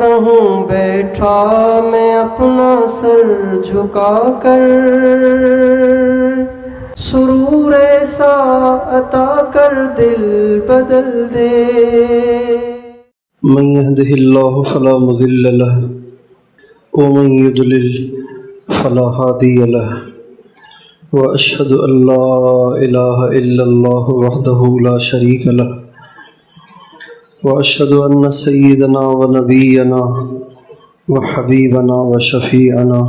رہوں بیٹھا میں اپنا سر جھکا کر، سرور ایسا عطا کر دل بدل دے۔ من يهده الله فلا مضل له ومن يضلل فلا هادي له، وأشهد أن لا إله إلا الله وحده لا شريك له، وأشهد أن سيدنا ونبينا وحبيبنا وشفيعنا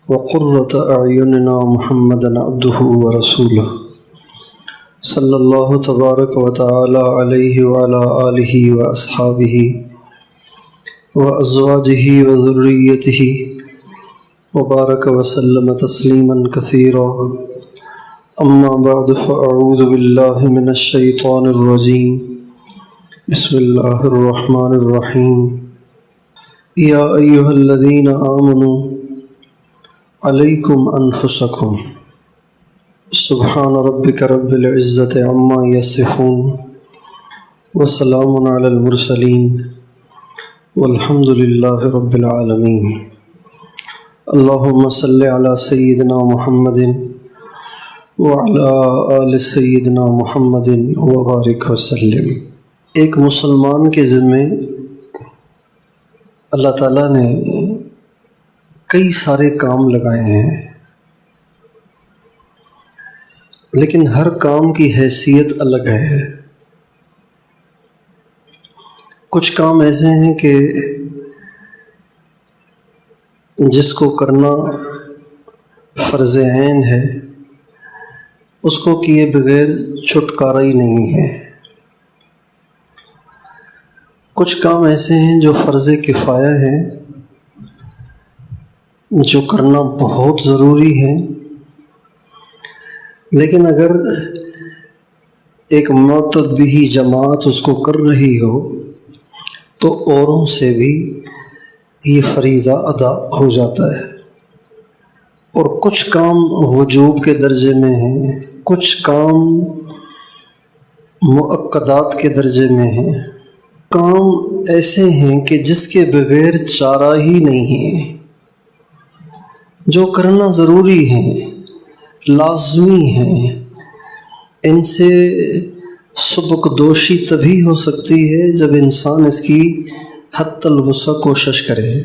وقرة أعيننا محمدا عبده ورسوله صلی اللہ تبارک و تعالی علیہ وعلى آلہ واصحابہ وازواجہ وذریتہ وبارک وسلم تسلیما کثیرا، اما بعد فاعوذ باللہ من الشیطان الرجیم، بسم اللہ الرحمن الرحیم۔ یا ایہا الذین آمنوا علیکم انفسکم، سبحان ربک رب العزت عما یصفون، وسلام علی المرسلین، والحمد للہ رب العالمین۔ اللہم صلی علی سیدنا محمد وعلی آل سیدنا محمد وبارک وسلم۔ ایک مسلمان کے ذمے اللہ تعالیٰ نے کئی سارے کام لگائے ہیں، لیکن ہر کام کی حیثیت الگ ہے۔ کچھ کام ایسے ہیں کہ جس کو کرنا فرض عین ہے، اس کو کیے بغیر چھٹکارا ہی نہیں ہے۔ کچھ کام ایسے ہیں جو فرض کفایہ ہیں، جو کرنا بہت ضروری ہے، لیکن اگر ایک معتبر جماعت اس کو کر رہی ہو تو اوروں سے بھی یہ فریضہ ادا ہو جاتا ہے۔ اور کچھ کام وجوب کے درجے میں ہیں، کچھ کام مؤکدات کے درجے میں ہیں، کام ایسے ہیں کہ جس کے بغیر چارہ ہی نہیں ہے، جو کرنا ضروری ہیں، لازمی ہیں۔ ان سے سبک دوشی تبھی ہو سکتی ہے جب انسان اس کی حتی الوسع کوشش کرے۔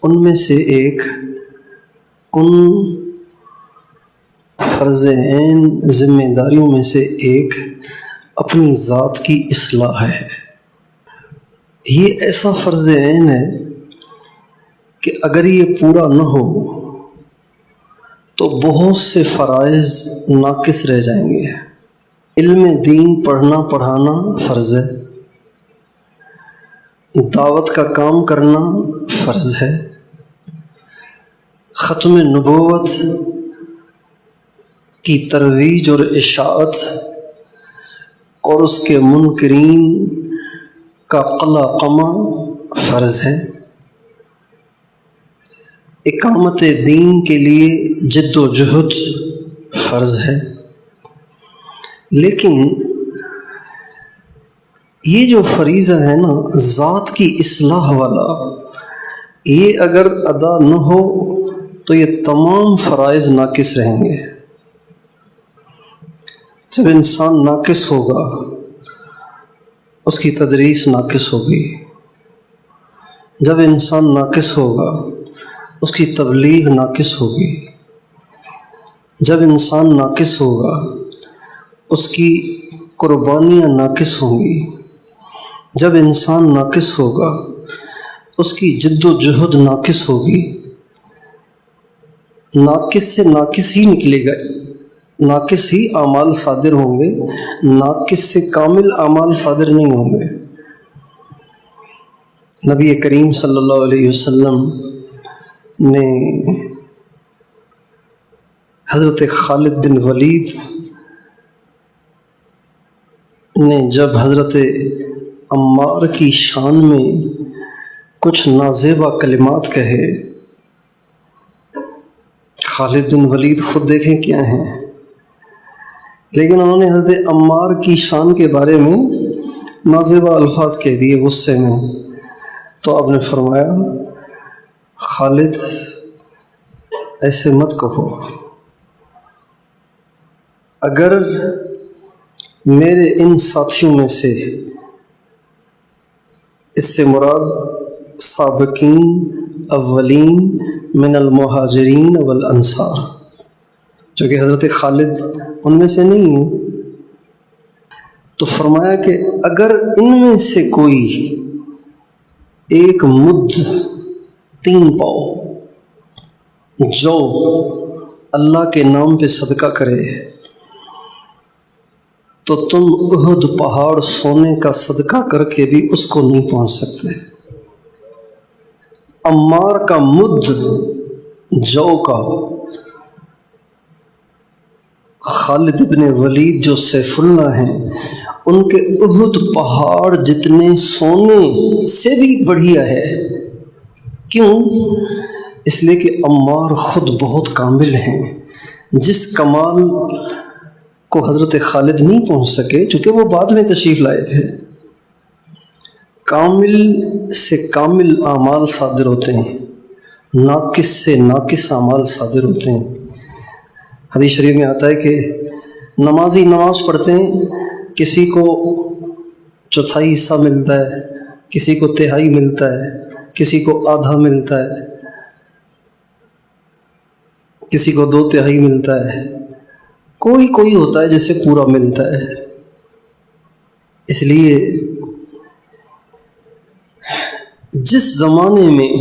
ان میں سے ایک، ان فرض عین ذمہ داریوں میں سے ایک اپنی ذات کی اصلاح ہے۔ یہ ایسا فرض عین ہے کہ اگر یہ پورا نہ ہو تو بہت سے فرائض ناقص رہ جائیں گے۔ علم دین پڑھنا پڑھانا فرض ہے، دعوت کا کام کرنا فرض ہے، ختم نبوت کی ترویج اور اشاعت اور اس کے منکرین کا قلع قمع فرض ہے، اقامت دین کے لیے جد و جہد فرض ہے۔ لیکن یہ جو فریضہ ہے نا، ذات کی اصلاح والا، یہ اگر ادا نہ ہو تو یہ تمام فرائض ناقص رہیں گے۔ جب انسان ناقص ہوگا اس کی تدریس ناقص ہوگی، جب انسان ناقص ہوگا اس کی تبلیغ ناقص ہوگی، جب انسان ناقص ہوگا اس کی قربانیاں ناقص ہوں گی، جب انسان ناقص ہوگا اس کی جد و جہد ناقص ہوگی۔ ناقص سے ناقص ہی نکلے گا، ناقص ہی اعمال صادر ہوں گے، ناقص سے کامل اعمال صادر نہیں ہوں گے۔ نبی کریم صلی اللہ علیہ وسلم نے حضرت خالد بن ولید نے جب حضرت عمار کی شان میں کچھ نازیبا کلمات کہے، خالد بن ولید خود دیکھیں کیا ہیں، لیکن انہوں نے حضرت عمار کی شان کے بارے میں نازیبا الفاظ کہہ دیے غصے میں، تو آپ نے فرمایا خالد ایسے مت کہو، اگر میرے ان ساتھیوں میں سے، اس سے مراد سابقین اولین من المہاجرین والانصار، جو کہ حضرت خالد ان میں سے نہیں ہیں، تو فرمایا کہ اگر ان میں سے کوئی ایک مد 3 پاؤ جو اللہ کے نام پہ صدقہ کرے تو تم احد پہاڑ سونے کا صدقہ کر کے بھی اس کو نہیں پہنچ سکتے۔ عمار کا مد جو کا، خالد بن ولید جو سیف اللہ ہیں ان کے احد پہاڑ جتنے سونے سے بھی بڑھیا ہے۔ کیوں؟ اس لیے کہ عمار خود بہت کامل ہیں، جس کمال کو حضرت خالد نہیں پہنچ سکے چونکہ وہ بعد میں تشریف لائے تھے۔ کامل سے کامل اعمال صادر ہوتے ہیں، ناقص سے ناقص اعمال صادر ہوتے ہیں۔ حدیث شریف میں آتا ہے کہ نمازی نماز پڑھتے ہیں، کسی کو 1/4 حصہ ملتا ہے، کسی کو 1/3 ملتا ہے، کسی کو آدھا ملتا ہے، کسی کو 2/3 ملتا ہے، کوئی ہوتا ہے جسے پورا ملتا ہے۔ اس لیے جس زمانے میں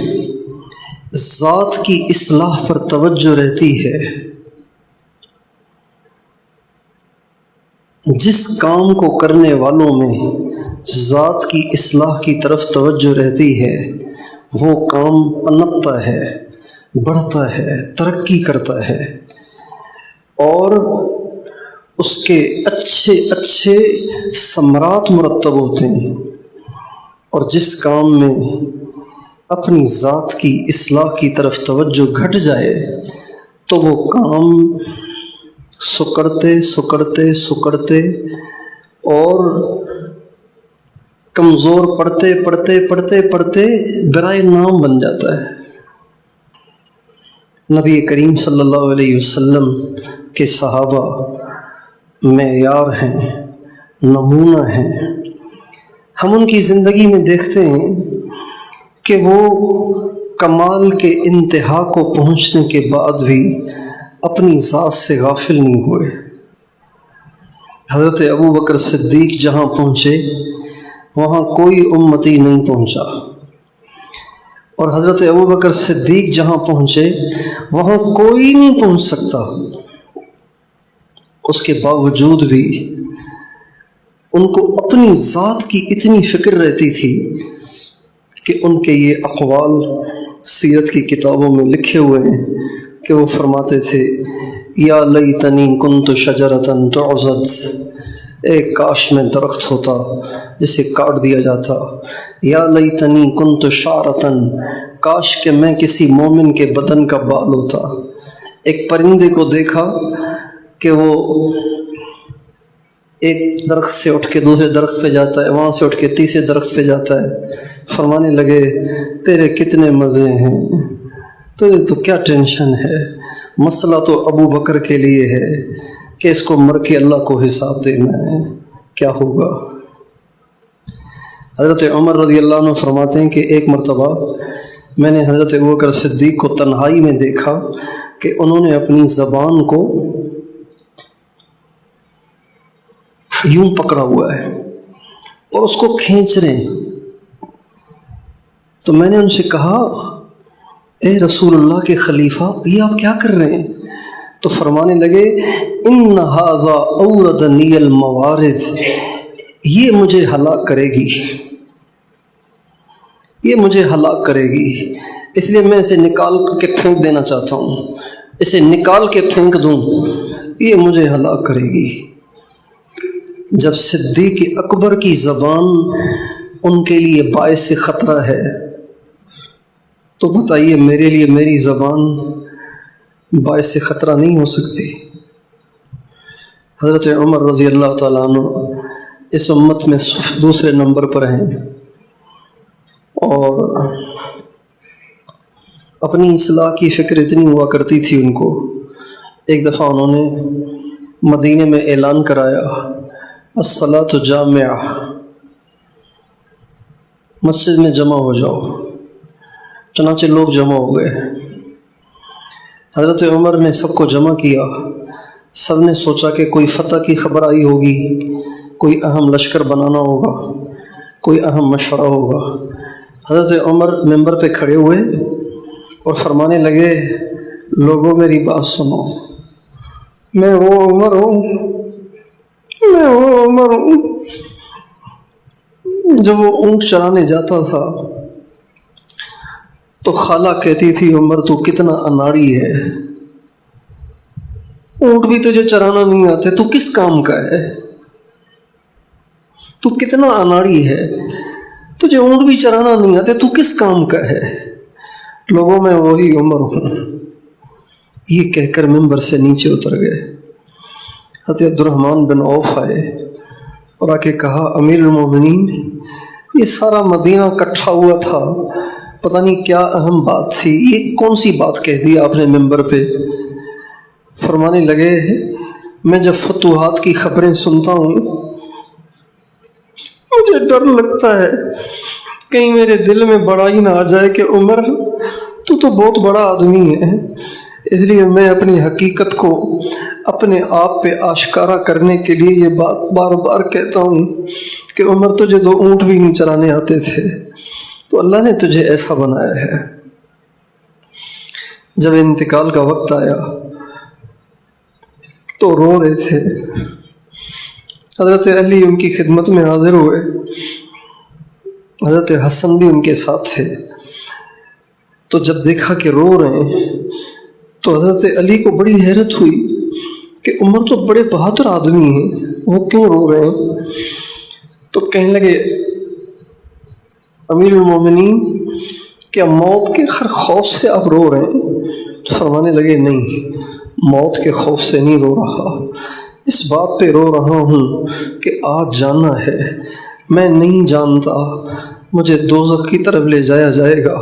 ذات کی اصلاح پر توجہ رہتی ہے، جس کام کو کرنے والوں میں ذات کی اصلاح کی طرف توجہ رہتی ہے، وہ کام پنپتا ہے، بڑھتا ہے، ترقی کرتا ہے، اور اس کے اچھے ثمرات مرتب ہوتے ہیں۔ اور جس کام میں اپنی ذات کی اصلاح کی طرف توجہ گھٹ جائے تو وہ کام سکڑتے اور کمزور پڑتے برائے نام بن جاتا ہے۔ نبی کریم صلی اللہ علیہ وسلم کے صحابہ معیار ہیں، نمونہ ہیں۔ ہم ان کی زندگی میں دیکھتے ہیں کہ وہ کمال کے انتہا کو پہنچنے کے بعد بھی اپنی ذات سے غافل نہیں ہوئے۔ حضرت ابو بکر صدیق جہاں پہنچے وہاں کوئی امتی نہیں پہنچا، اور حضرت ابو بکر صدیق جہاں پہنچے وہاں کوئی نہیں پہنچ سکتا۔ اس کے باوجود بھی ان کو اپنی ذات کی اتنی فکر رہتی تھی کہ ان کے یہ اقوال سیرت کی کتابوں میں لکھے ہوئے ہیں کہ وہ فرماتے تھے یا لیتنی کنت شجرۃ تعضد، اے کاش میں درخت ہوتا جسے کاٹ دیا جاتا، یا لیتنی کنت شعرۃ، کاش کہ میں کسی مومن کے بدن کا بال ہوتا۔ ایک پرندے کو دیکھا کہ وہ ایک درخت سے اٹھ کے دوسرے درخت پہ جاتا ہے، وہاں سے اٹھ کے تیسرے درخت پہ جاتا ہے، فرمانے لگے تیرے کتنے مزے ہیں، تجھے تو کیا ٹینشن ہے، مسئلہ تو ابو بکر کے لیے ہے کہ اس کو مر کے اللہ کو حساب دینا ہے، کیا ہوگا۔ حضرت عمر رضی اللہ عنہ فرماتے ہیں کہ ایک مرتبہ میں نے حضرت ابو بکر صدیق کو تنہائی میں دیکھا کہ انہوں نے اپنی زبان کو یوں پکڑا ہوا ہے اور اس کو کھینچ رہے ہیں۔ تو میں نے ان سے کہا اے رسول اللہ کے خلیفہ، یہ آپ کیا کر رہے ہیں؟ تو فرمانے لگے ان ھذا اوردنی الموارد، یہ مجھے ہلاک کرے گی، یہ مجھے ہلاک کرے گی، اس لیے میں اسے نکال کے پھینک دینا چاہتا ہوں، اسے نکال کے پھینک دوں، یہ مجھے ہلاک کرے گی۔ جب صدیق اکبر کی زبان ان کے لیے باعث خطرہ ہے تو بتائیے میرے لیے میری زبان باعث خطرہ نہیں ہو سکتی۔ حضرت عمر رضی اللہ تعالیٰ عنہ اس امت میں دوسرے نمبر پر ہیں، اور اپنی اصلاح کی فکر اتنی ہوا کرتی تھی ان کو. ایک دفعہ انہوں نے مدینے میں اعلان کرایا الصلاۃ جامعہ، مسجد میں جمع ہو جاؤ. چنانچہ لوگ جمع ہو گئے. حضرت عمر نے سب کو جمع کیا. سب نے سوچا کہ کوئی فتح کی خبر آئی ہوگی، کوئی اہم لشکر بنانا ہوگا، کوئی اہم مشورہ ہوگا. حضرت عمر ممبر پہ کھڑے ہوئے اور فرمانے لگے لوگوں میری بات سنو، میں وہ عمر ہوں، میں وہ عمر ہوں جب وہ اونٹ چرانے جاتا تھا تو خالہ کہتی تھی عمر تو کتنا اناڑی ہے، اونٹ بھی تجھے چرانا نہیں آتے، تو کس کام کا ہے، تو کتنا اناڑی ہے، تجھے اونٹ بھی چرانا نہیں آتے، تو کس کام کا ہے. لوگوں میں وہی عمر ہوں. یہ کہہ کر ممبر سے نیچے اتر گئے. حضرت عبد الرحمن بن عوف آئے اور آ کے کہا امیر المومنین، یہ سارا مدینہ اکٹھا ہوا تھا، پتہ نہیں کیا اہم بات تھی، یہ کون سی بات کہہ دی آپ نے ممبر پہ. فرمانے لگے میں جب فتوحات کی خبریں سنتا ہوں مجھے ڈر لگتا ہے کہیں میرے دل میں بڑا ہی نہ آ جائے کہ عمر تو بہت بڑا آدمی ہے، اس لیے میں اپنی حقیقت کو اپنے آپ پہ آشکارا کرنے کے لیے یہ بات بار بار کہتا ہوں کہ عمر تجھے تو اونٹ بھی نہیں چلانے آتے تھے، تو اللہ نے تجھے ایسا بنایا ہے. جب انتقال کا وقت آیا تو رو رہے تھے. حضرت علی ان کی خدمت میں حاضر ہوئے. حضرت حسن بھی ان کے ساتھ تھے. تو جب دیکھا کہ رو رہے ہیں تو حضرت علی کو بڑی حیرت ہوئی کہ عمر تو بڑے بہادر آدمی ہیں، وہ کیوں رو رہے ہیں. تو کہنے لگے امیر المومنین کیا موت کے ہر خوف سے آپ رو رہے ہیں؟ تو فرمانے لگے نہیں، موت کے خوف سے نہیں رو رہا، اس بات پہ رو رہا ہوں کہ آج جانا ہے، میں نہیں جانتا مجھے دوزخ کی طرف لے جایا جائے گا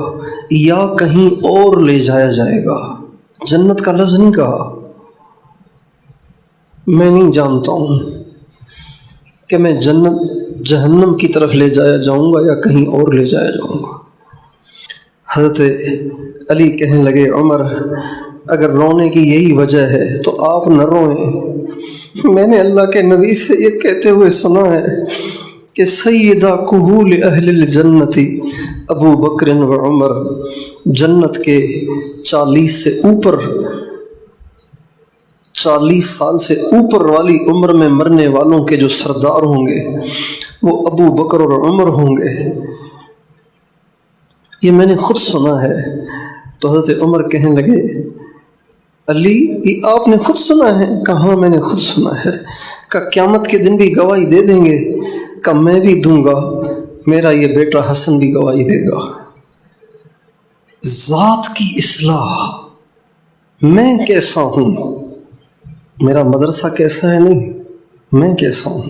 یا کہیں اور لے جایا جائے گا. جنت کا لفظ نہیں کہا. میں نہیں جانتا ہوں کہ میں جہنم کی طرف لے جایا جاؤں گا یا کہیں اور لے جایا جاؤں گا. حضرت علی کہنے لگے عمر اگر رونے کی یہی وجہ ہے تو آپ نہ روئیں. میں نے اللہ کے نبی سے یہ کہتے ہوئے سنا ہے کہ سیدہ کہول اہل الجنت ابو بکر و عمر، جنت کے 40 سال سے اوپر والی عمر میں مرنے والوں کے جو سردار ہوں گے وہ ابو بکر اور عمر ہوں گے. یہ میں نے خود سنا ہے. تو حضرت عمر کہنے لگے علی یہ آپ نے خود سنا ہے؟ کہاں میں نے خود سنا ہے. کہ قیامت کے دن بھی گواہی دے دیں گے؟ کہ میں بھی دوں گا، میرا یہ بیٹا حسن بھی گواہی دے گا. ذات کی اصلاح، میں کیسا ہوں، میرا مدرسہ کیسا ہے نہیں، میں کیسا ہوں،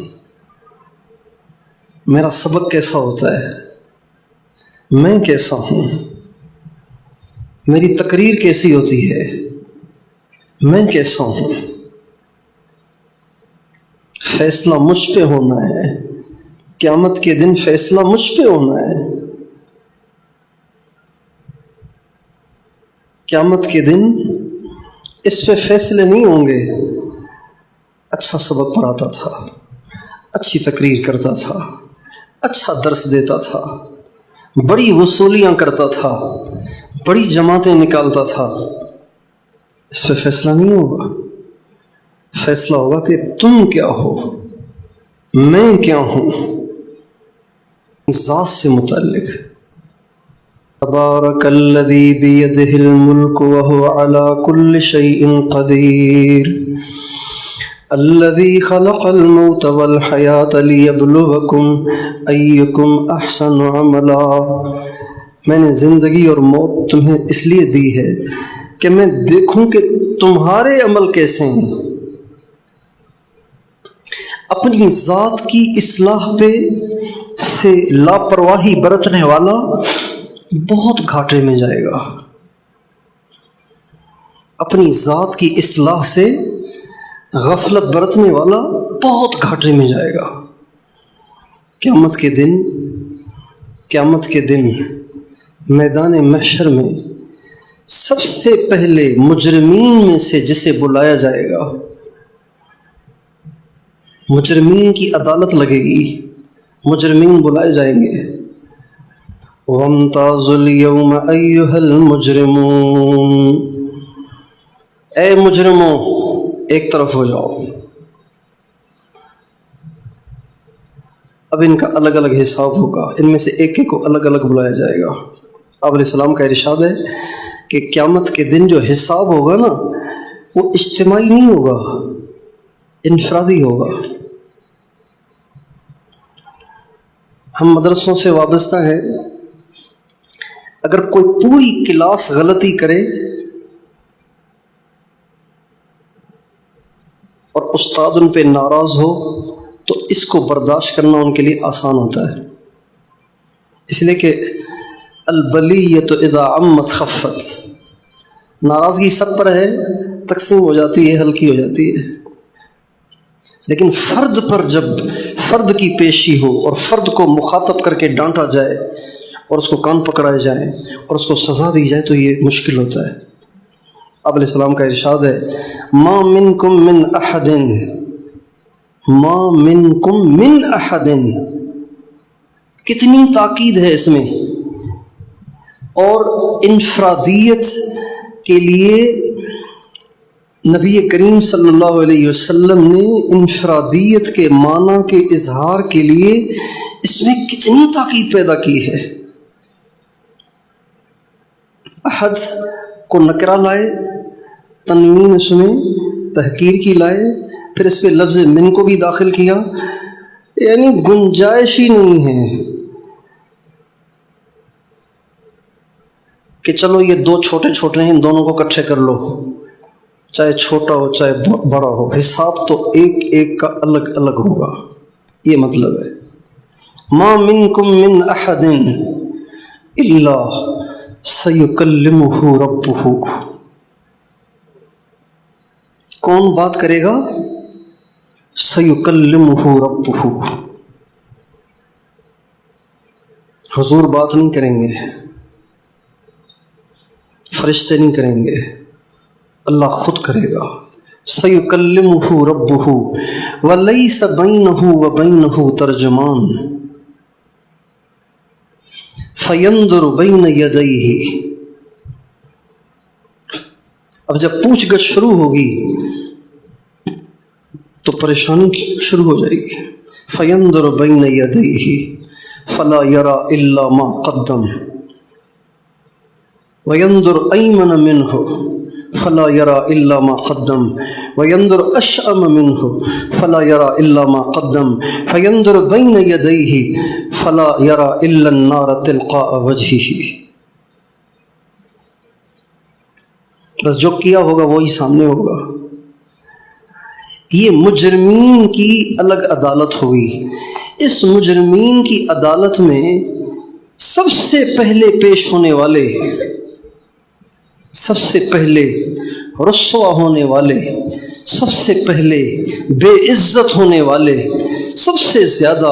میرا سبق کیسا ہوتا ہے، میں کیسا ہوں، میری تقریر کیسی ہوتی ہے، میں کیسا ہوں. فیصلہ مجھ پہ ہونا ہے، قیامت کے دن فیصلہ مجھ پہ ہونا ہے. قیامت کے دن اس پہ فیصلے نہیں ہوں گے. اچھا سبق پڑھاتا تھا، اچھی تقریر کرتا تھا، اچھا درس دیتا تھا، بڑی وصولیاں کرتا تھا، بڑی جماعتیں نکالتا تھا، اس پہ فیصلہ نہیں ہوگا. فیصلہ ہوگا کہ تم کیا ہو، میں کیا ہوں، ذات سے متعلق. تبارک الذی بیدہ الملک وہو علی کل شیء قدیر الذی خلق الموت والحیاۃ لیبلوکم ایکم احسن عملا. میں نے زندگی اور موت تمہیں اس لیے دی ہے کہ میں دیکھوں کہ تمہارے عمل کیسے ہیں. اپنی ذات کی اصلاح پہ سے لاپرواہی برتنے والا بہت گھاٹے میں جائے گا، اپنی ذات کی اصلاح سے غفلت برتنے والا بہت گھاٹے میں جائے گا۔ قیامت کے دن میدان محشر میں سب سے پہلے مجرمین میں سے جسے بلایا جائے گا، مجرمین کی عدالت لگے گی، مجرمین بلائے جائیں گے، وَامْتَازُوا الْيَوْمَ أَيُّهَا الْمُجْرِمُونَ، اے مجرموں ایک طرف ہو جاؤ۔ اب ان کا الگ الگ حساب ہوگا، ان میں سے ایک ایک کو الگ الگ بلایا جائے گا۔ آپ علیہ السلام کا ارشاد ہے کہ قیامت کے دن جو حساب ہوگا نا وہ اجتماعی نہیں ہوگا، انفرادی ہوگا۔ ہم مدرسوں سے وابستہ ہیں، اگر کوئی پوری کلاس غلطی کرے اور استاد ان پہ ناراض ہو تو اس کو برداشت کرنا ان کے لیے آسان ہوتا ہے، اس لیے کہ البلیۃ اذا عمت خفت، ناراضگی سب پر ہے، تقسیم ہو جاتی ہے، ہلکی ہو جاتی ہے، لیکن فرد پر جب فرد کی پیشی ہو اور فرد کو مخاطب کر کے ڈانٹا جائے اور اس کو کان پکڑائے جائیں اور اس کو سزا دی جائے تو یہ مشکل ہوتا ہے۔ اب علیہ السلام کا ارشاد ہے ما منکم من احد، ما منکم من احد، کتنی تاکید ہے اس میں، اور انفرادیت کے لیے نبی کریم صلی اللہ علیہ وسلم نے انفرادیت کے معنی کے اظہار کے لیے اس میں کتنی تاکید پیدا کی ہے۔ احد کو نکرہ لائے، تنوین اس میں تحقیر کی لائے، پھر اس پہ لفظ من کو بھی داخل کیا، یعنی گنجائش ہی نہیں ہے کہ چلو یہ دو چھوٹے چھوٹے ہیں ان دونوں کو اکٹھے کر لو، چاہے چھوٹا ہو چاہے بڑا ہو، حساب تو ایک ایک کا الگ الگ ہوگا، یہ مطلب ہے۔ ما منکم من احد الا سیکلمہ ربہ، کون بات کرے گا؟ سیکلمہ ربہ، حضور بات نہیں کریں گے، فرشتے نہیں کریں گے، اللہ خود کرے گا۔ سیکلمہ ربہ ولیس بینہ وبینہ ترجمان فینظر بین یدیہ، اب جب پوچھ گچھ شروع ہوگی تو پریشانی شروع ہو جائے گی۔ فینظر بین یدیہ فلا یری الا ما قدم وینظر ایمن منہ فلا یری الا ما قدم وینظر اشأم منہ فلا یری الا ما قدم فینظر بین یدیہ فلا یری الا النار تلقاء وجہہ، بس جو کیا ہوگا وہی سامنے ہوگا۔ یہ مجرمین کی الگ عدالت ہوگی۔ اس مجرمین کی عدالت میں سب سے پہلے پیش ہونے والے، سب سے پہلے رسوا ہونے والے، سب سے پہلے بے عزت ہونے والے، سب سے زیادہ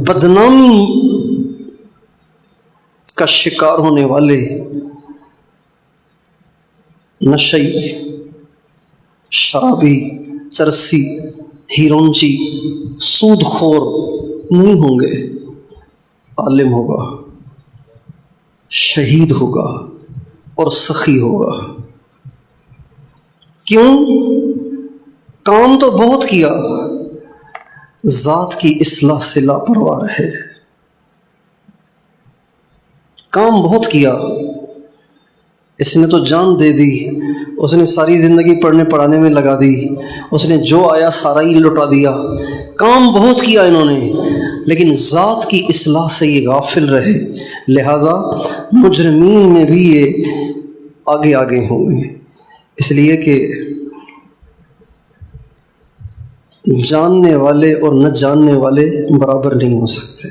بدنامی کا شکار ہونے والے نشئی، شرابی، چرسی، ہیرونچی، سود خور نہیں ہوں گے، عالم ہوگا، شہید ہوگا اور سخی ہوگا۔ کیوں؟ کام تو بہت کیا، ذات کی اصلاح سے لاپرواہ رہے۔ کام بہت کیا، اس نے تو جان دے دی، اس نے ساری زندگی پڑھنے پڑھانے میں لگا دی، اس نے جو آیا سارا ہی لٹا دیا، کام بہت کیا انہوں نے، لیکن ذات کی اصلاح سے یہ غافل رہے، لہٰذا مجرمین میں بھی یہ آگے آگے ہوں گے، اس لیے کہ جاننے والے اور نہ جاننے والے برابر نہیں ہو سکتے۔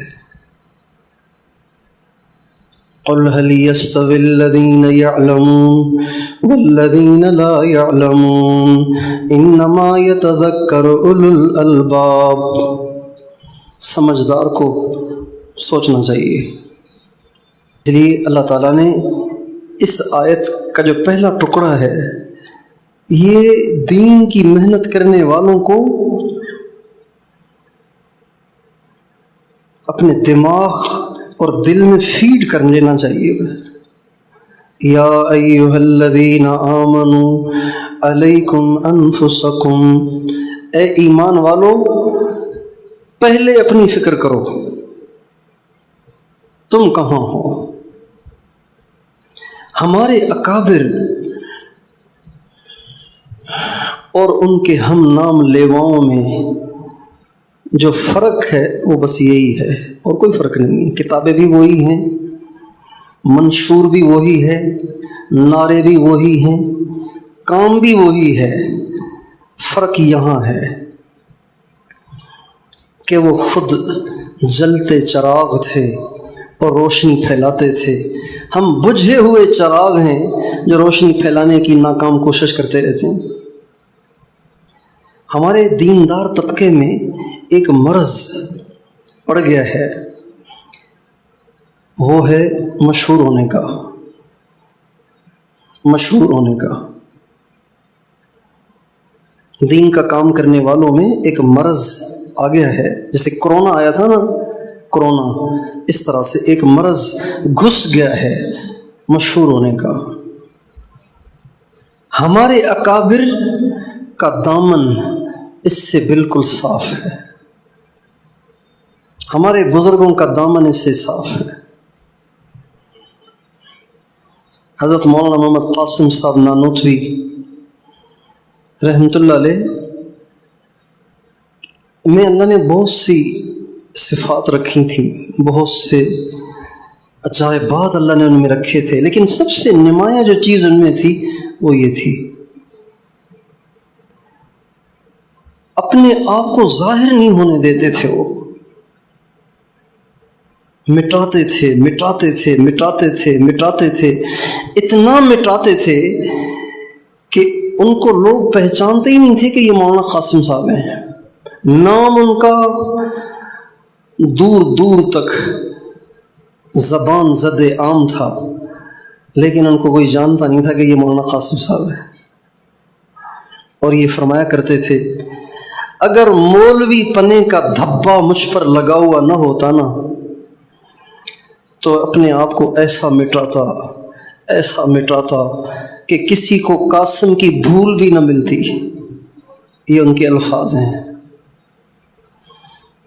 قل هل يستوي الذين يعلمون والذين لا يعلمون انما يتذكر اولو الالباب. سمجھدار کو سوچنا چاہیے. اس لیے اللہ تعالیٰ نے اس آیت کا جو پہلا ٹکڑا ہے یہ دین کی محنت کرنے والوں کو اپنے دماغ اور دل میں فیڈ کر لینا چاہیے. یا ایھا الذین آمنوا علیکم انفسکم، اے ایمان والو پہلے اپنی فکر کرو تم کہاں ہو. ہمارے اکابر اور ان کے ہم نام لیواؤں میں جو فرق ہے وہ بس یہی ہے اور کوئی فرق نہیں ہے. کتابیں بھی وہی ہیں، منشور بھی وہی ہے، نعرے بھی وہی ہیں، کام بھی وہی ہے. فرق یہاں ہے کہ وہ خود جلتے چراغ تھے اور روشنی پھیلاتے تھے. ہم بجھے ہوئے چراغ ہیں جو روشنی پھیلانے کی ناکام کوشش کرتے رہتے ہیں. ہمارے دیندار طبقے میں ایک مرض پڑ گیا ہے، وہ ہے مشہور ہونے کا. مشہور ہونے کا دین کا کام کرنے والوں میں ایک مرض آ گیا ہے. جیسے کرونا آیا تھا نا، کرونا، اس طرح سے ایک مرض گھس گیا ہے مشہور ہونے کا. ہمارے اکابر کا دامن اس سے بالکل صاف ہے، ہمارے بزرگوں کا دامن اس سے صاف ہے. حضرت مولانا محمد قاسم صاحب نانوتوی رحمۃ اللہ علیہ میں اللہ نے بہت سی صفات رکھی تھیں، بہت سے عجائبات اللہ نے ان میں رکھے تھے، لیکن سب سے نمایاں جو چیز ان میں تھی وہ یہ تھی، اپنے آپ کو ظاہر نہیں ہونے دیتے تھے. وہ مٹاتے تھے مٹاتے تھے مٹاتے تھے مٹاتے تھے، اتنا مٹاتے تھے کہ ان کو لوگ پہچانتے ہی نہیں تھے کہ یہ مولانا قاسم صاحب ہیں. نام ان کا دور دور تک زبان زد عام تھا، لیکن ان کو کوئی جانتا نہیں تھا کہ یہ مولانا قاسم صاحب ہے. اور یہ فرمایا کرتے تھے اگر مولوی پنے کا دھبا مجھ پر لگا ہوا نہ ہوتا نا تو اپنے آپ کو ایسا مٹاتا کہ کسی کو قاسم کی دھول بھی نہ ملتی. یہ ان کے الفاظ ہیں،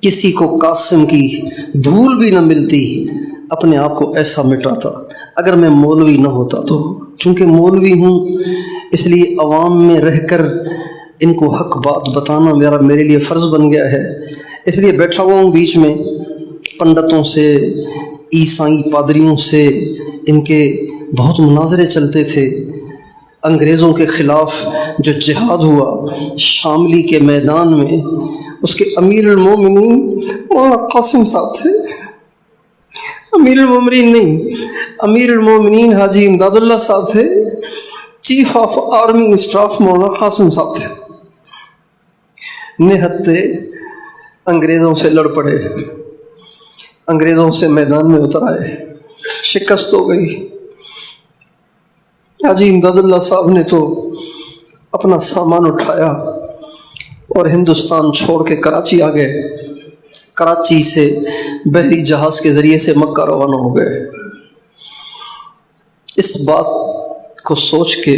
کسی کو قاسم کی دھول بھی نہ ملتی، اپنے آپ کو ایسا مٹاتا. اگر میں مولوی نہ ہوتا تو، چونکہ مولوی ہوں اس لیے عوام میں رہ کر ان کو حق بات بتانا میرے لیے فرض بن گیا ہے. اس لیے بیٹھا ہوا ہوں بیچ میں، پنڈتوں سے، عیسائی پادریوں سے ان کے بہت مناظرے چلتے تھے. انگریزوں کے خلاف جو جہاد ہوا شاملی کے میدان میں، اس کے امیر المومنین مولانا قاسم صاحب تھے. امیر المومنین نہیں، امیر المومنین حاجی امداد اللہ صاحب تھے. چیف آف آرمی اسٹاف مولانا قاسم صاحب تھے. نہتے انگریزوں سے لڑ پڑے، انگریزوں سے میدان میں اتر آئے، شکست ہو گئی. حاجی امداد اللہ صاحب نے تو اپنا سامان اٹھایا اور ہندوستان چھوڑ کے کراچی آ گئے. کراچی سے بحری جہاز کے ذریعے سے مکہ روانہ ہو گئے. اس بات کو سوچ کے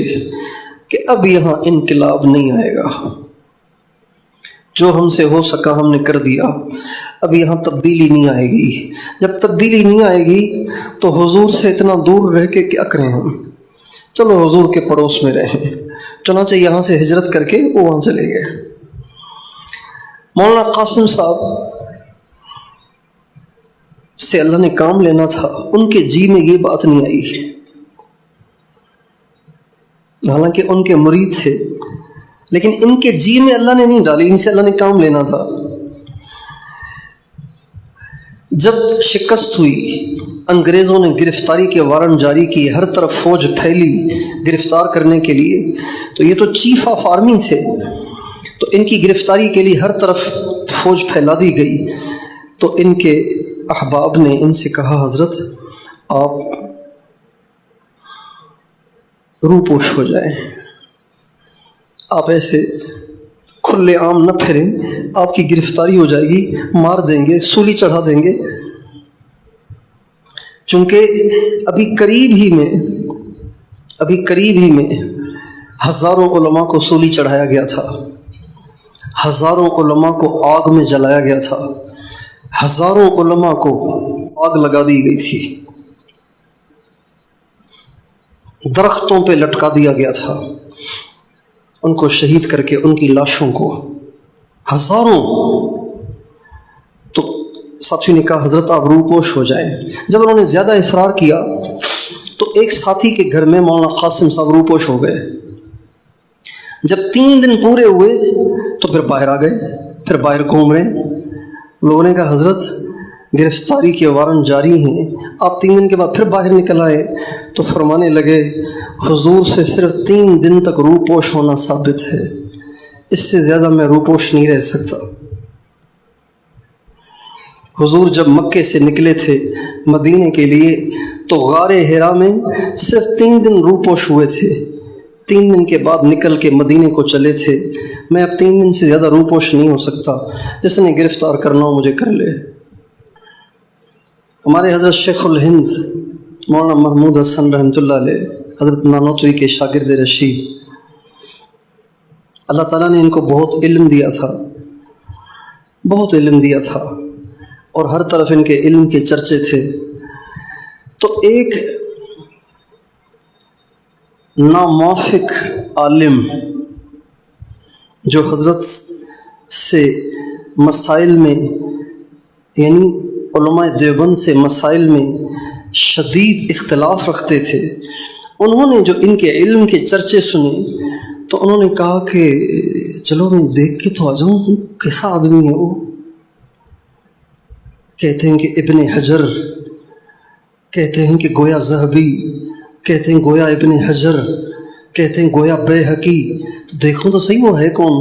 کہ اب یہاں انقلاب نہیں آئے گا، جو ہم سے ہو سکا ہم نے کر دیا، اب یہاں تبدیلی نہیں آئے گی. جب تبدیلی نہیں آئے گی تو حضور سے اتنا دور رہ کے کیا کریں ہم، چلو حضور کے پڑوس میں رہیں. چنانچہ یہاں سے ہجرت کر کے وہ وہاں چلے گئے. مولانا قاسم صاحب سے اللہ نے کام لینا تھا، ان کے جی میں یہ بات نہیں آئی، حالانکہ ان کے مرید تھے، لیکن ان کے جی میں اللہ نے نہیں ڈالی، ان سے اللہ نے کام لینا تھا. جب شکست ہوئی انگریزوں نے گرفتاری کے وارنٹ جاری کیے، ہر طرف فوج پھیلی گرفتار کرنے کے لیے، تو یہ تو چیف آف آرمی تھے، تو ان کی گرفتاری کے لیے ہر طرف فوج پھیلا دی گئی۔ تو ان کے احباب نے ان سے کہا حضرت آپ روپوش ہو جائیں، آپ ایسے کھلے عام نہ پھریں، آپ کی گرفتاری ہو جائے گی، مار دیں گے، سولی چڑھا دیں گے۔ چونکہ ابھی قریب ہی میں ہزاروں علماء کو سولی چڑھایا گیا تھا، ہزاروں علماء کو آگ میں جلایا گیا تھا، ہزاروں علماء کو آگ لگا دی گئی تھی، درختوں پہ لٹکا دیا گیا تھا، ان کو شہید کر کے ان کی لاشوں کو ہزاروں۔ تو ساتھیوں نے کہا حضرت آپ روپوش ہو جائیں۔ جب انہوں نے زیادہ اصرار کیا تو ایک ساتھی کے گھر میں مولانا قاسم صاحب روپوش ہو گئے۔ جب 3 دن پورے ہوئے تو پھر باہر آ گئے، پھر باہر گھوم رہے۔ لوگوں نے کہا حضرت گرفتاری کے وارنٹ جاری ہیں، آپ 3 دن کے بعد پھر باہر نکل آئے۔ تو فرمانے لگے حضور سے صرف 3 دن تک روپوش ہونا ثابت ہے، اس سے زیادہ میں روپوش نہیں رہ سکتا۔ حضور جب مکے سے نکلے تھے مدینے کے لیے تو غار حرا میں صرف 3 دن روپوش ہوئے تھے، 3 دن کے بعد نکل کے مدینے کو چلے تھے۔ میں اب 3 دن سے زیادہ روپوش نہیں ہو سکتا، جس نے گرفتار کرنا ہو مجھے کر لے۔ ہمارے حضرت شیخ الہند مولانا محمود حسن رحمۃ اللہ علیہ، حضرت نانوتوی کے شاگرد رشید، اللہ تعالیٰ نے ان کو بہت علم دیا تھا، بہت علم دیا تھا، اور ہر طرف ان کے علم کے چرچے تھے۔ تو ایک ناموافق عالم جو حضرت سے مسائل میں، یعنی علماء دیوبند سے مسائل میں شدید اختلاف رکھتے تھے، انہوں نے جو ان کے علم کے چرچے سنے تو انہوں نے کہا کہ چلو میں دیکھ کے تو آ جاؤں کیسا آدمی ہے وہ۔ کہتے ہیں کہ ابن حجر، کہتے ہیں کہ گویا ذہبی، کہتے ہیں گویا ابن حجر، کہتے ہیں گویا بیہقی، تو دیکھوں تو صحیح وہ ہے کون۔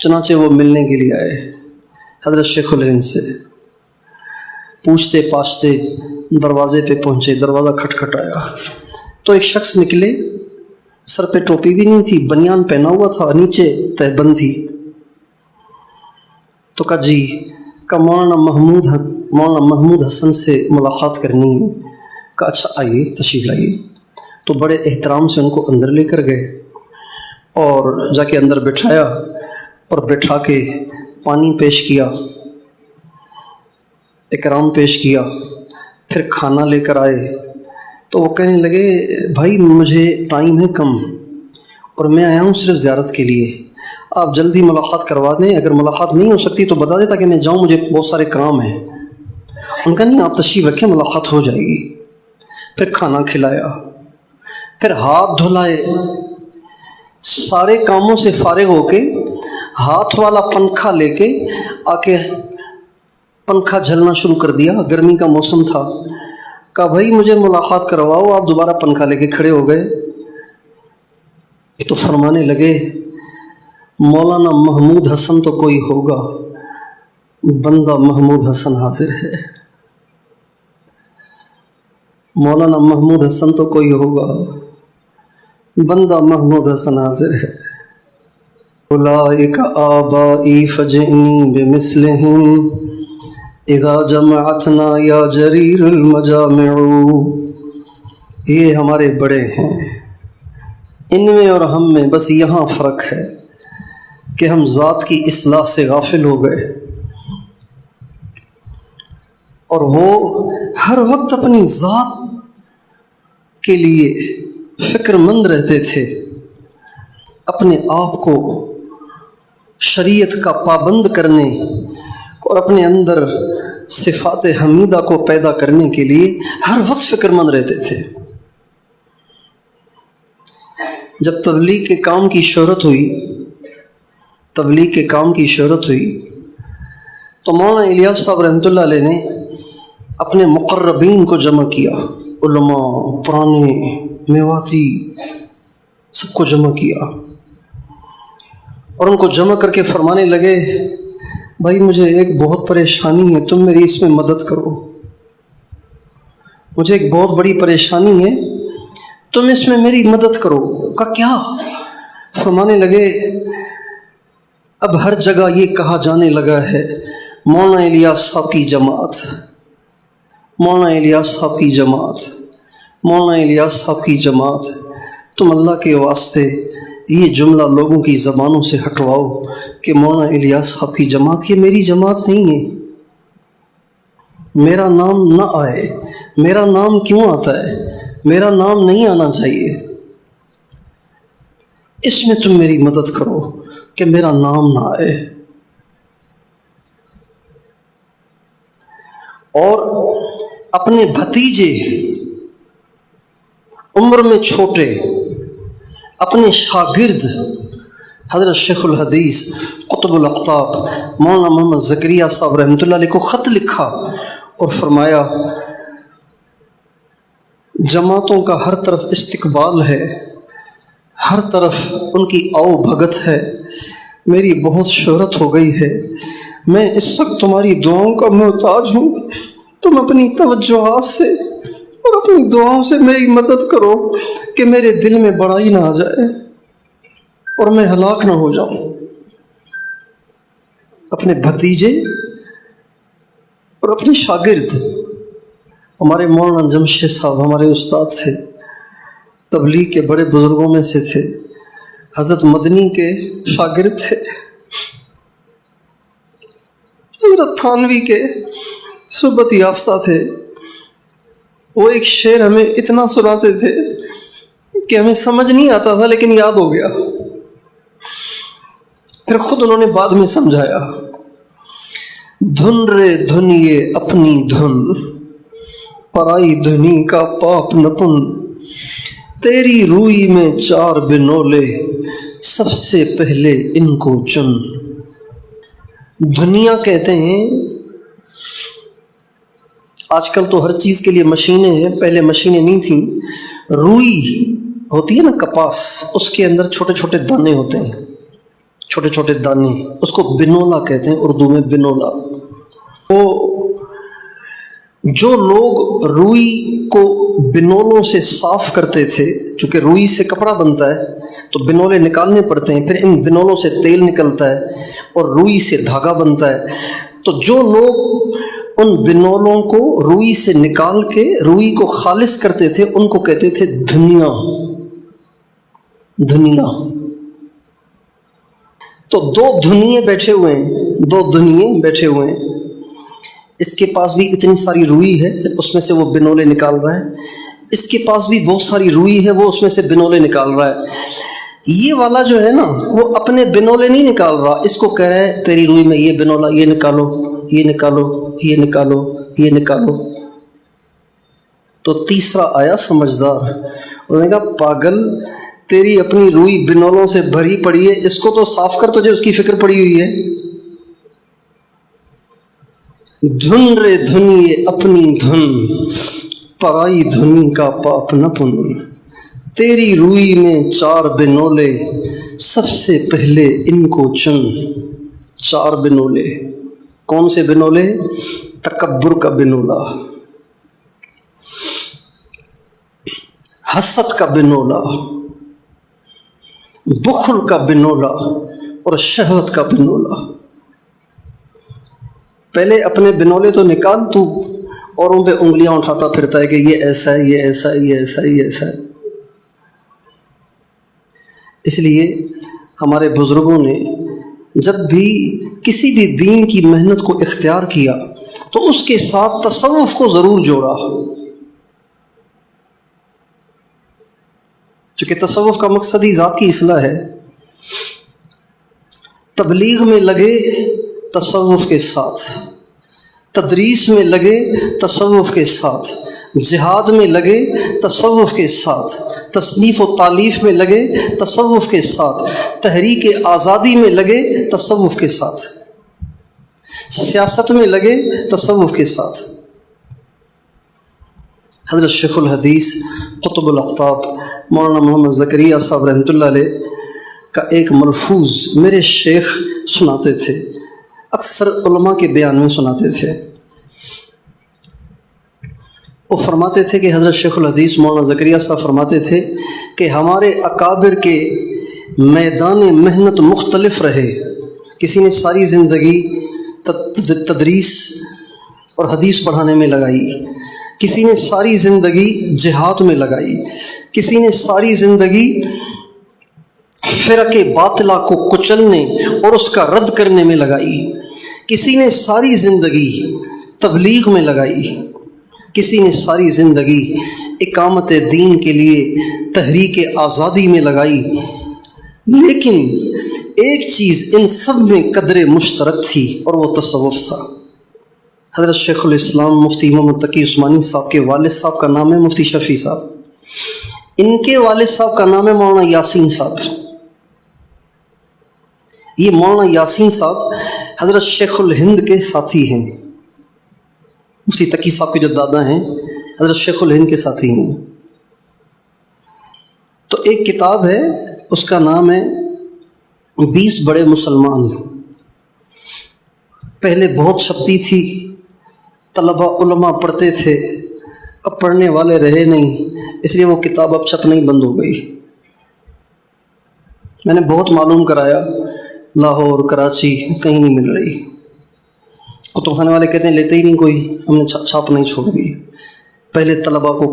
چنانچہ وہ ملنے کے لیے آئے حضرت شیخ الہند سے، پوچھتے پاچھتے دروازے پہ پہنچے، دروازہ کھٹکھٹایا تو ایک شخص نکلے، سر پہ ٹوپی بھی نہیں تھی، بنیان پہنا ہوا تھا، نیچے تہ بند تھی۔ تو کہا جی، کہ مولانا محمود حسن سے ملاقات کرنی ہے۔ کہا اچھا آئیے، تشریف لائیے۔ تو بڑے احترام سے ان کو اندر لے کر گئے اور جا کے اندر بٹھایا اور بٹھا کے پانی پیش کیا، اکرام پیش کیا، پھر کھانا لے کر آئے۔ تو وہ کہنے لگے بھائی مجھے ٹائم ہے کم اور میں آیا ہوں صرف زیارت کے لیے، آپ جلدی ملاقات کروا دیں، اگر ملاقات نہیں ہو سکتی تو بتا دیں تاکہ میں جاؤں، مجھے بہت سارے کام ہیں۔ ان کا نہیں، آپ تشریف رکھیں، ملاقات ہو جائے گی۔ پھر کھانا کھلایا، پھر ہاتھ دھلائے، سارے کاموں سے فارغ ہو کے ہاتھ والا پنکھا لے کے آ کے پنکھا جھلنا شروع کر دیا، گرمی کا موسم تھا۔ کہا بھائی مجھے ملاقات کرواؤ، آپ دوبارہ پنکھا لے کے کھڑے ہو گئے۔ تو فرمانے لگے مولانا محمود حسن تو کوئی ہوگا، بندہ محمود حسن حاضر ہے۔ مولانا محمود حسن تو کوئی ہوگا، بندہ محمود حسن حاضر ہے۔ اولئک آبائی فجئنی بمثلہم اذا جمعتنا یا جریر المجامع۔ یہ ہمارے بڑے ہیں، ان میں اور ہم میں بس یہاں فرق ہے کہ ہم ذات کی اصلاح سے غافل ہو گئے، اور وہ ہر وقت اپنی ذات کے لیے فکر مند رہتے تھے، اپنے آپ کو شریعت کا پابند کرنے اور اپنے اندر صفات حمیدہ کو پیدا کرنے کے لیے ہر وقت فکر مند رہتے تھے۔ جب تبلیغ کے کام کی شہرت ہوئی تو مولانا الیاس صاحب رحمۃ اللہ علیہ نے اپنے مقربین کو جمع کیا، علماء، پرانے، میواتی، سب کو جمع کیا اور ان کو جمع کر کے فرمانے لگے بھائی مجھے ایک بہت پریشانی ہے، تم میری اس میں مدد کرو، مجھے ایک بہت بڑی پریشانی ہے، تم اس میں میری مدد کرو۔ کہا کیا؟ فرمانے لگے اب ہر جگہ یہ کہا جانے لگا ہے مولانا الیاس صاحب کی جماعت، مولانا الیاس صاحب کی جماعت، مولانا الیاس صاحب کی جماعت، تم اللہ کے واسطے یہ جملہ لوگوں کی زبانوں سے ہٹواؤ کہ مولانا الیاس صاحب کی جماعت، یہ میری جماعت نہیں ہے، میرا نام نہ آئے۔ میرا نام کیوں آتا ہے؟ میرا نام نہیں آنا چاہیے، اس میں تم میری مدد کرو کہ میرا نام نہ آئے۔ اور اپنے بھتیجے، عمر میں چھوٹے، اپنے شاگرد حضرت شیخ الحدیث قطب الاقطاب مولانا محمد زکریا صاحب رحمۃ اللہ علیہ کو خط لکھا اور فرمایا جماعتوں کا ہر طرف استقبال ہے، ہر طرف ان کی آؤ بھگت ہے، میری بہت شہرت ہو گئی ہے، میں اس وقت تمہاری دعاؤں کا محتاج ہوں، تم اپنی توجہات سے اور اپنی دعاؤں سے میری مدد کرو کہ میرے دل میں بڑائی نہ آ جائے اور میں ہلاک نہ ہو جاؤں۔ اپنے بھتیجے اور اپنے شاگرد، ہمارے مولانا جمشید صاحب ہمارے استاد تھے، تبلیغ کے بڑے بزرگوں میں سے تھے، حضرت مدنی کے شاگرد تھے، حضرت تھانوی کے صحبت یافتہ تھے۔ وہ ایک شعر ہمیں اتنا سناتے تھے کہ ہمیں سمجھ نہیں آتا تھا لیکن یاد ہو گیا، پھر خود انہوں نے بعد میں سمجھایا، دھن رے دھنیے اپنی دھن، پرائی دھنی کا پاپ نپن، تیری روئی میں چار بنولے، سب سے پہلے ان کو چن۔ دنیا کہتے ہیں، آج کل تو ہر چیز کے لیے مشینیں ہیں، پہلے مشینیں نہیں تھیں۔ روئی ہوتی ہے نا کپاس، اس کے اندر چھوٹے چھوٹے دانے ہوتے ہیں، چھوٹے چھوٹے دانے، اس کو بنولا کہتے ہیں اردو میں، بنولا۔ وہ جو لوگ روئی کو بنولوں سے صاف کرتے تھے، چونکہ روئی سے کپڑا بنتا ہے تو بنولے نکالنے پڑتے ہیں، پھر ان بنولوں سے تیل نکلتا ہے اور روئی سے دھاگا بنتا ہے، تو جو لوگ ان بنولوں کو روئی سے نکال کے روئی کو خالص کرتے تھے ان کو کہتے تھے دھنیا، دھنیا۔ تو دو دھنیے بیٹھے ہوئے ہیں، دو دھنیے بیٹھے ہوئے ہیں، اس کے پاس بھی اتنی ساری روئی ہے، اس میں سے وہ بنولے نکال رہا ہے، اس کے پاس بھی بہت ساری روئی ہے، وہ اس میں سے بنولے نکال رہا ہے۔ یہ والا جو ہے نا وہ اپنے بنولے نہیں نکال رہا، اس کو کہہ رہا ہے تیری روئی میں یہ بنولا، یہ نکالو، یہ نکالو، یہ نکالو، یہ نکالو۔ تو تیسرا آیا سمجھدار، انہوں نے کہا پاگل، تیری اپنی روئی بنولوں سے بھری پڑی ہے، اس کو تو صاف کر، تجھے اس کی فکر پڑی ہوئی ہے۔ دھن رے دھنیے اپنی دھن، پرائی دھنی کا پاپ نہ پن، تیری روئی میں چار بنولے، سب سے پہلے ان کو چن۔ چار بنولے، کون سے بنولے؟ تکبر کا بنولا، حسد کا بنولا، بخل کا بنولا اور شہوت کا بنولا۔ پہلے اپنے بنولے تو نکال، تو اوروں پہ انگلیاں اٹھاتا پھرتا ہے کہ یہ ایسا ہے، یہ ایسا ہے، یہ ایسا ہے، یہ ایسا ہے۔ اس لیے ہمارے بزرگوں نے جب بھی کسی بھی دین کی محنت کو اختیار کیا تو اس کے ساتھ تصوف کو ضرور جوڑا، چونکہ تصوف کا مقصد ہی ذات کی اصلاح ہے۔ تبلیغ میں لگے تصوف کے ساتھ، تدریس میں لگے تصوف کے ساتھ، جہاد میں لگے تصوف کے ساتھ، تصنیف و تالیف میں لگے تصوف کے ساتھ، تحریک آزادی میں لگے تصوف کے ساتھ، سیاست میں لگے تصوف کے ساتھ۔ حضرت شیخ الحدیث قطب الاقطاب مولانا محمد زکریا صاحب رحمۃ اللہ علیہ کا ایک ملفوظ میرے شیخ سناتے تھے، اکثر علماء کے بیان میں سناتے تھے۔ وہ فرماتے تھے کہ حضرت شیخ الحدیث مولانا زکریا صاحب فرماتے تھے کہ ہمارے اکابر کے میدان محنت مختلف رہے۔ کسی نے ساری زندگی تدریس اور حدیث پڑھانے میں لگائی، کسی نے ساری زندگی جہاد میں لگائی، کسی نے ساری زندگی فرق باطلہ کو کچلنے اور اس کا رد کرنے میں لگائی، کسی نے ساری زندگی تبلیغ میں لگائی، کسی نے ساری زندگی اقامت دین کے لیے تحریک آزادی میں لگائی، لیکن ایک چیز ان سب میں قدر مشترک تھی اور وہ تصوف تھا۔ حضرت شیخ الاسلام مفتی محمد تقی عثمانی صاحب کے والد صاحب کا نام ہے مفتی شفیع صاحب، ان کے والد صاحب کا نام ہے مولانا یاسین صاحب۔ یہ مولانا یاسین صاحب حضرت شیخ الہند کے ساتھی ہیں، مفتی تقی صاحب کے جو دادا ہیں حضرت شیخ الہند کے ساتھی ہیں۔ تو ایک کتاب ہے، اس کا نام ہے 20 بڑے مسلمان۔ پہلے بہت چھپتی تھی، طلباء علماء پڑھتے تھے، اب پڑھنے والے رہے نہیں، اس لیے وہ کتاب اب چھپنا ہی بند ہو گئی۔ میں نے بہت معلوم کرایا، لاہور کراچی کہیں نہیں مل رہی۔ کتب خانے والے کہتے ہیں لیتے ہی نہیں کوئی، ہم نے چھاپنا ہی چھوڑ دی۔ پہلے طلباء کو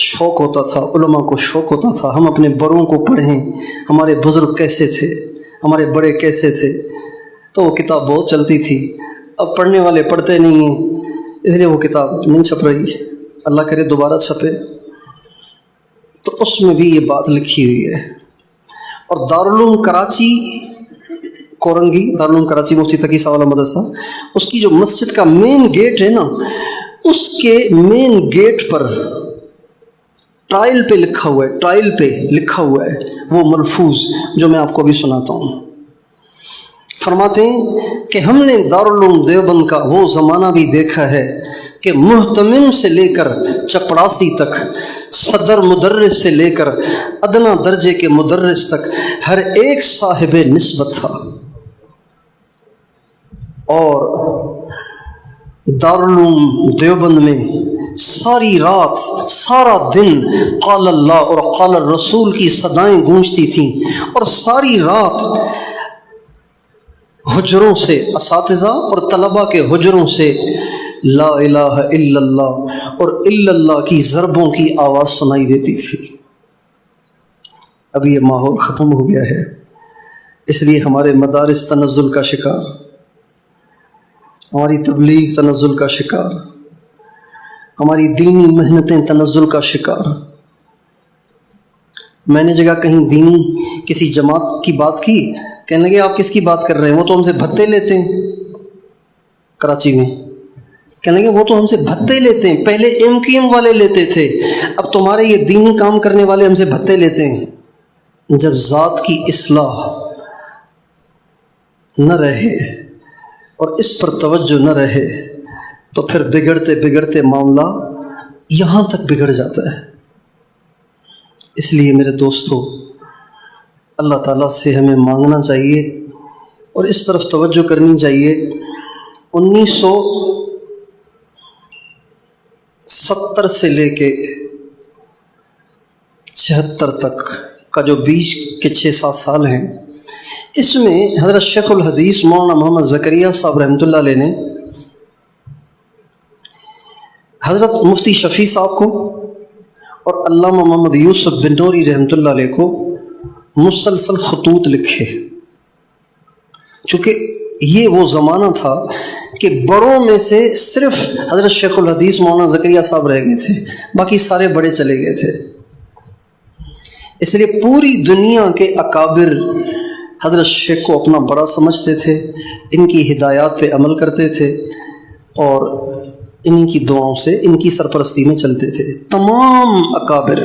شوق ہوتا تھا، علماء کو شوق ہوتا تھا ہم اپنے بڑوں کو پڑھیں، ہمارے بزرگ کیسے تھے، ہمارے بڑے کیسے تھے، تو وہ کتاب بہت چلتی تھی۔ اب پڑھنے والے پڑھتے نہیں ہیں، اس لیے وہ کتاب نہیں چھپ رہی۔ اللہ کرے دوبارہ چھپے۔ تو اس میں بھی یہ بات لکھی ہوئی ہے۔ اور دارالعلوم کراچی کورنگی، دارالعلوم کراچی مفتی تقی صاحب والا مدرسہ، اس کی جو مسجد کا مین گیٹ ہے نا، اس کے مین گیٹ پر ٹائل پہ لکھا ہوا ہے، ٹائل پہ لکھا ہوا ہے وہ ملفوظ جو میں آپ کو بھی سناتا ہوں۔ فرماتے ہیں کہ ہم نے دارالعلوم دیوبند کا وہ زمانہ بھی دیکھا ہے کہ محتمم سے لے کر چپڑاسی تک، صدر مدرس سے لے کر ادنا درجے کے مدرس تک ہر ایک صاحب نسبت تھا۔ اور دارالعلوم دیوبند میں ساری رات سارا دن قال اللہ اور قال الرسول کی صدائیں گونجتی تھیں، اور ساری رات حجروں سے اساتذہ اور طلباء کے حجروں سے لا الہ الا اللہ اور الا اللہ کی ضربوں کی آواز سنائی دیتی تھی۔ اب یہ ماحول ختم ہو گیا ہے، اس لیے ہمارے مدارس تنزل کا شکار، ہماری تبلیغ تنزل کا شکار، ہماری دینی محنتیں تنزل کا شکار۔ میں نے جگہ کہیں دینی کسی جماعت کی بات کی، کہنے لگے آپ کس کی بات کر رہے ہیں، وہ تو ہم سے بھتے لیتے ہیں۔ کراچی میں کہنے لگے وہ تو ہم سے بھتے لیتے ہیں، پہلے ایم کی ایم والے لیتے تھے، اب تمہارے یہ دینی کام کرنے والے ہم سے بھتے لیتے ہیں۔ جب ذات کی اصلاح نہ رہے اور اس پر توجہ نہ رہے تو پھر بگڑتے بگڑتے معاملہ یہاں تک بگڑ جاتا ہے۔ اس لیے میرے دوستو، اللہ تعالیٰ سے ہمیں مانگنا چاہیے اور اس طرف توجہ کرنی چاہیے۔ 1970 سے لے کے 76 تک کا جو بیچ کے 6-7 سال ہیں، اس میں حضرت شیخ الحدیث مولانا محمد زکریا صاحب رحمۃ اللہ علیہ نے حضرت مفتی شفیع صاحب کو اور علامہ محمد یوسف بن نوری رحمۃ اللہ علیہ کو مسلسل خطوط لکھے، چونکہ یہ وہ زمانہ تھا کہ بڑوں میں سے صرف حضرت شیخ الحدیث مولانا زکریا صاحب رہ گئے تھے، باقی سارے بڑے چلے گئے تھے۔ اس لیے پوری دنیا کے اکابر حضرت شیخ کو اپنا بڑا سمجھتے تھے، ان کی ہدایات پہ عمل کرتے تھے اور انہی کی دعاؤں سے ان کی سرپرستی میں چلتے تھے تمام اکابر۔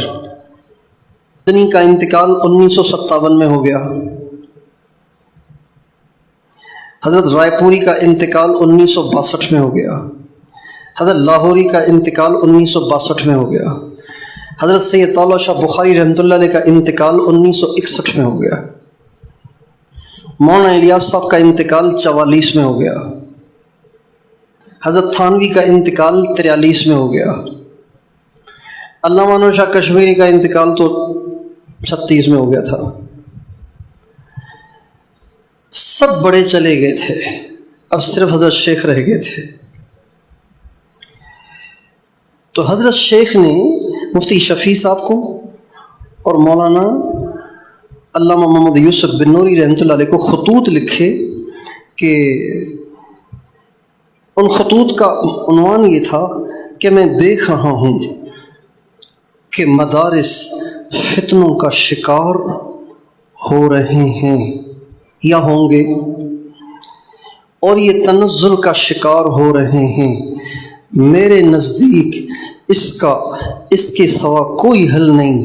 مدنی کا انتقال 1957 میں ہو گیا، حضرت رائے پوری کا انتقال 1962 میں ہو گیا، حضرت لاہوری کا انتقال 1962 میں ہو گیا، حضرت سید طالع شاہ بخاری رحمۃ اللہ علیہ کا انتقال 1961 میں ہو گیا، مولانا الیاس صاحب کا انتقال 44 میں ہو گیا، حضرت تھانوی کا انتقال 43 میں ہو گیا، علامہ انور شاہ کشمیری کا انتقال تو 36 میں ہو گیا تھا۔ سب بڑے چلے گئے تھے، اب صرف حضرت شیخ رہ گئے تھے۔ تو حضرت شیخ نے مفتی شفیع صاحب کو اور مولانا علامہ محمد یوسف بن نوری رحمۃ اللہ علیہ کو خطوط لکھے کہ ان خطوط کا عنوان یہ تھا کہ میں دیکھ رہا ہوں کہ مدارس فتنوں کا شکار ہو رہے ہیں یا ہوں گے، اور یہ تنزل کا شکار ہو رہے ہیں۔ میرے نزدیک اس کے سوا کوئی حل نہیں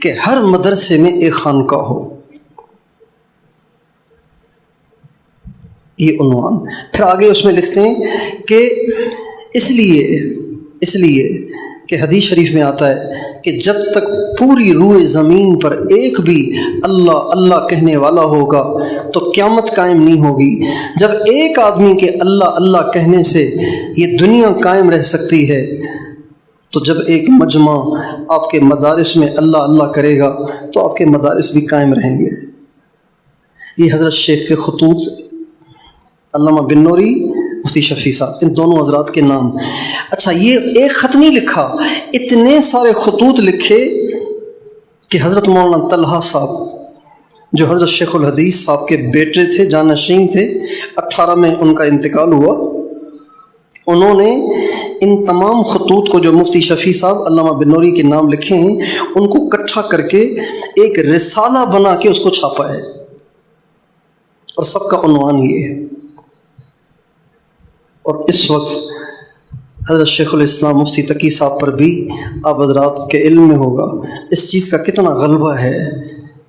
کہ ہر مدرسے میں ایک خانقاہ ہو۔ یہ عنوان، پھر آگے اس میں لکھتے ہیں کہ اس لیے کہ حدیث شریف میں آتا ہے کہ جب تک پوری روح زمین پر ایک بھی اللہ اللہ کہنے والا ہوگا تو قیامت قائم نہیں ہوگی۔ جب ایک آدمی کے اللہ اللہ کہنے سے یہ دنیا قائم رہ سکتی ہے، تو جب ایک مجمع آپ کے مدارس میں اللہ اللہ کرے گا تو آپ کے مدارس بھی قائم رہیں گے۔ یہ حضرت شیخ کے خطوط، علامہ بن نوری، مفتی شفیع صاحب، ان دونوں حضرات کے نام۔ اچھا، یہ ایک خط نہیں لکھا، اتنے سارے خطوط لکھے کہ حضرت مولانا طلحہ صاحب جو حضرت شیخ الحدیث صاحب کے بیٹے تھے، جانشین تھے، 18 میں ان کا انتقال ہوا، انہوں نے ان تمام خطوط کو جو مفتی شفیع صاحب علامہ بن نوری کے نام لکھے ہیں ان کو اکٹھا کر کے ایک رسالہ بنا کے اس کو چھاپا ہے، اور سب کا عنوان یہ ہے۔ اور اس وقت حضرت شیخ الاسلام مفتی تقی صاحب پر بھی آپ حضرات کے علم میں ہوگا اس چیز کا کتنا غلبہ ہے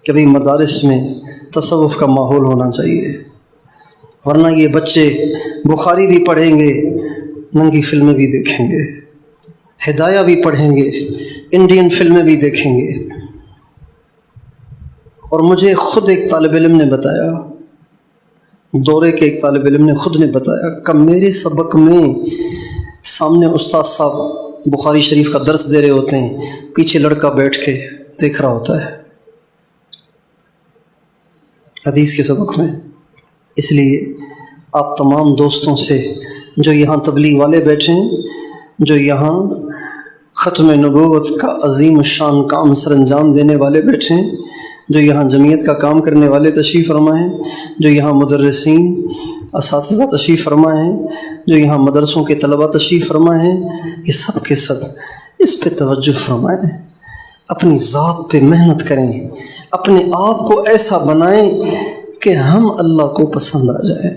کہ بھئی مدارس میں تصوف کا ماحول ہونا چاہیے، ورنہ یہ بچے بخاری بھی پڑھیں گے، ننگی فلمیں بھی دیکھیں گے، ہدایہ بھی پڑھیں گے، انڈین فلمیں بھی دیکھیں گے۔ اور مجھے خود ایک طالب علم نے بتایا، دورے کے ایک طالب علم نے خود نے بتایا کہ میرے سبق میں سامنے استاد صاحب بخاری شریف کا درس دے رہے ہوتے ہیں، پیچھے لڑکا بیٹھ کے دیکھ رہا ہوتا ہے حدیث کے سبق میں۔ اس لیے آپ تمام دوستوں سے جو یہاں تبلیغ والے بیٹھے ہیں، جو یہاں ختم نبوت کا عظیم الشان کام سر انجام دینے والے بیٹھے ہیں، جو یہاں جمعیت کا کام کرنے والے تشریف فرما ہیں، جو یہاں مدرسین اساتذہ تشریف فرما ہیں، جو یہاں مدرسوں کے طلبہ تشریف فرما ہیں، یہ سب کے سب اس پہ توجہ فرمائیں، اپنی ذات پہ محنت کریں، اپنے آپ کو ایسا بنائیں کہ ہم اللہ کو پسند آ جائے۔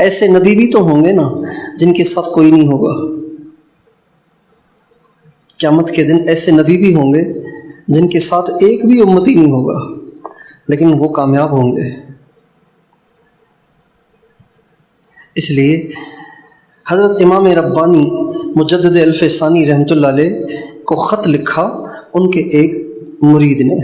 ایسے نبی بھی تو ہوں گے نا جن کے ساتھ کوئی نہیں ہوگا، قیامت کے دن ایسے نبی بھی ہوں گے جن کے ساتھ ایک بھی امتی نہیں ہوگا، لیکن وہ کامیاب ہوں گے۔ اس لیے حضرت امام ربانی مجدد الف ثانی رحمۃ اللہ علیہ کو خط لکھا ان کے ایک مرید نے،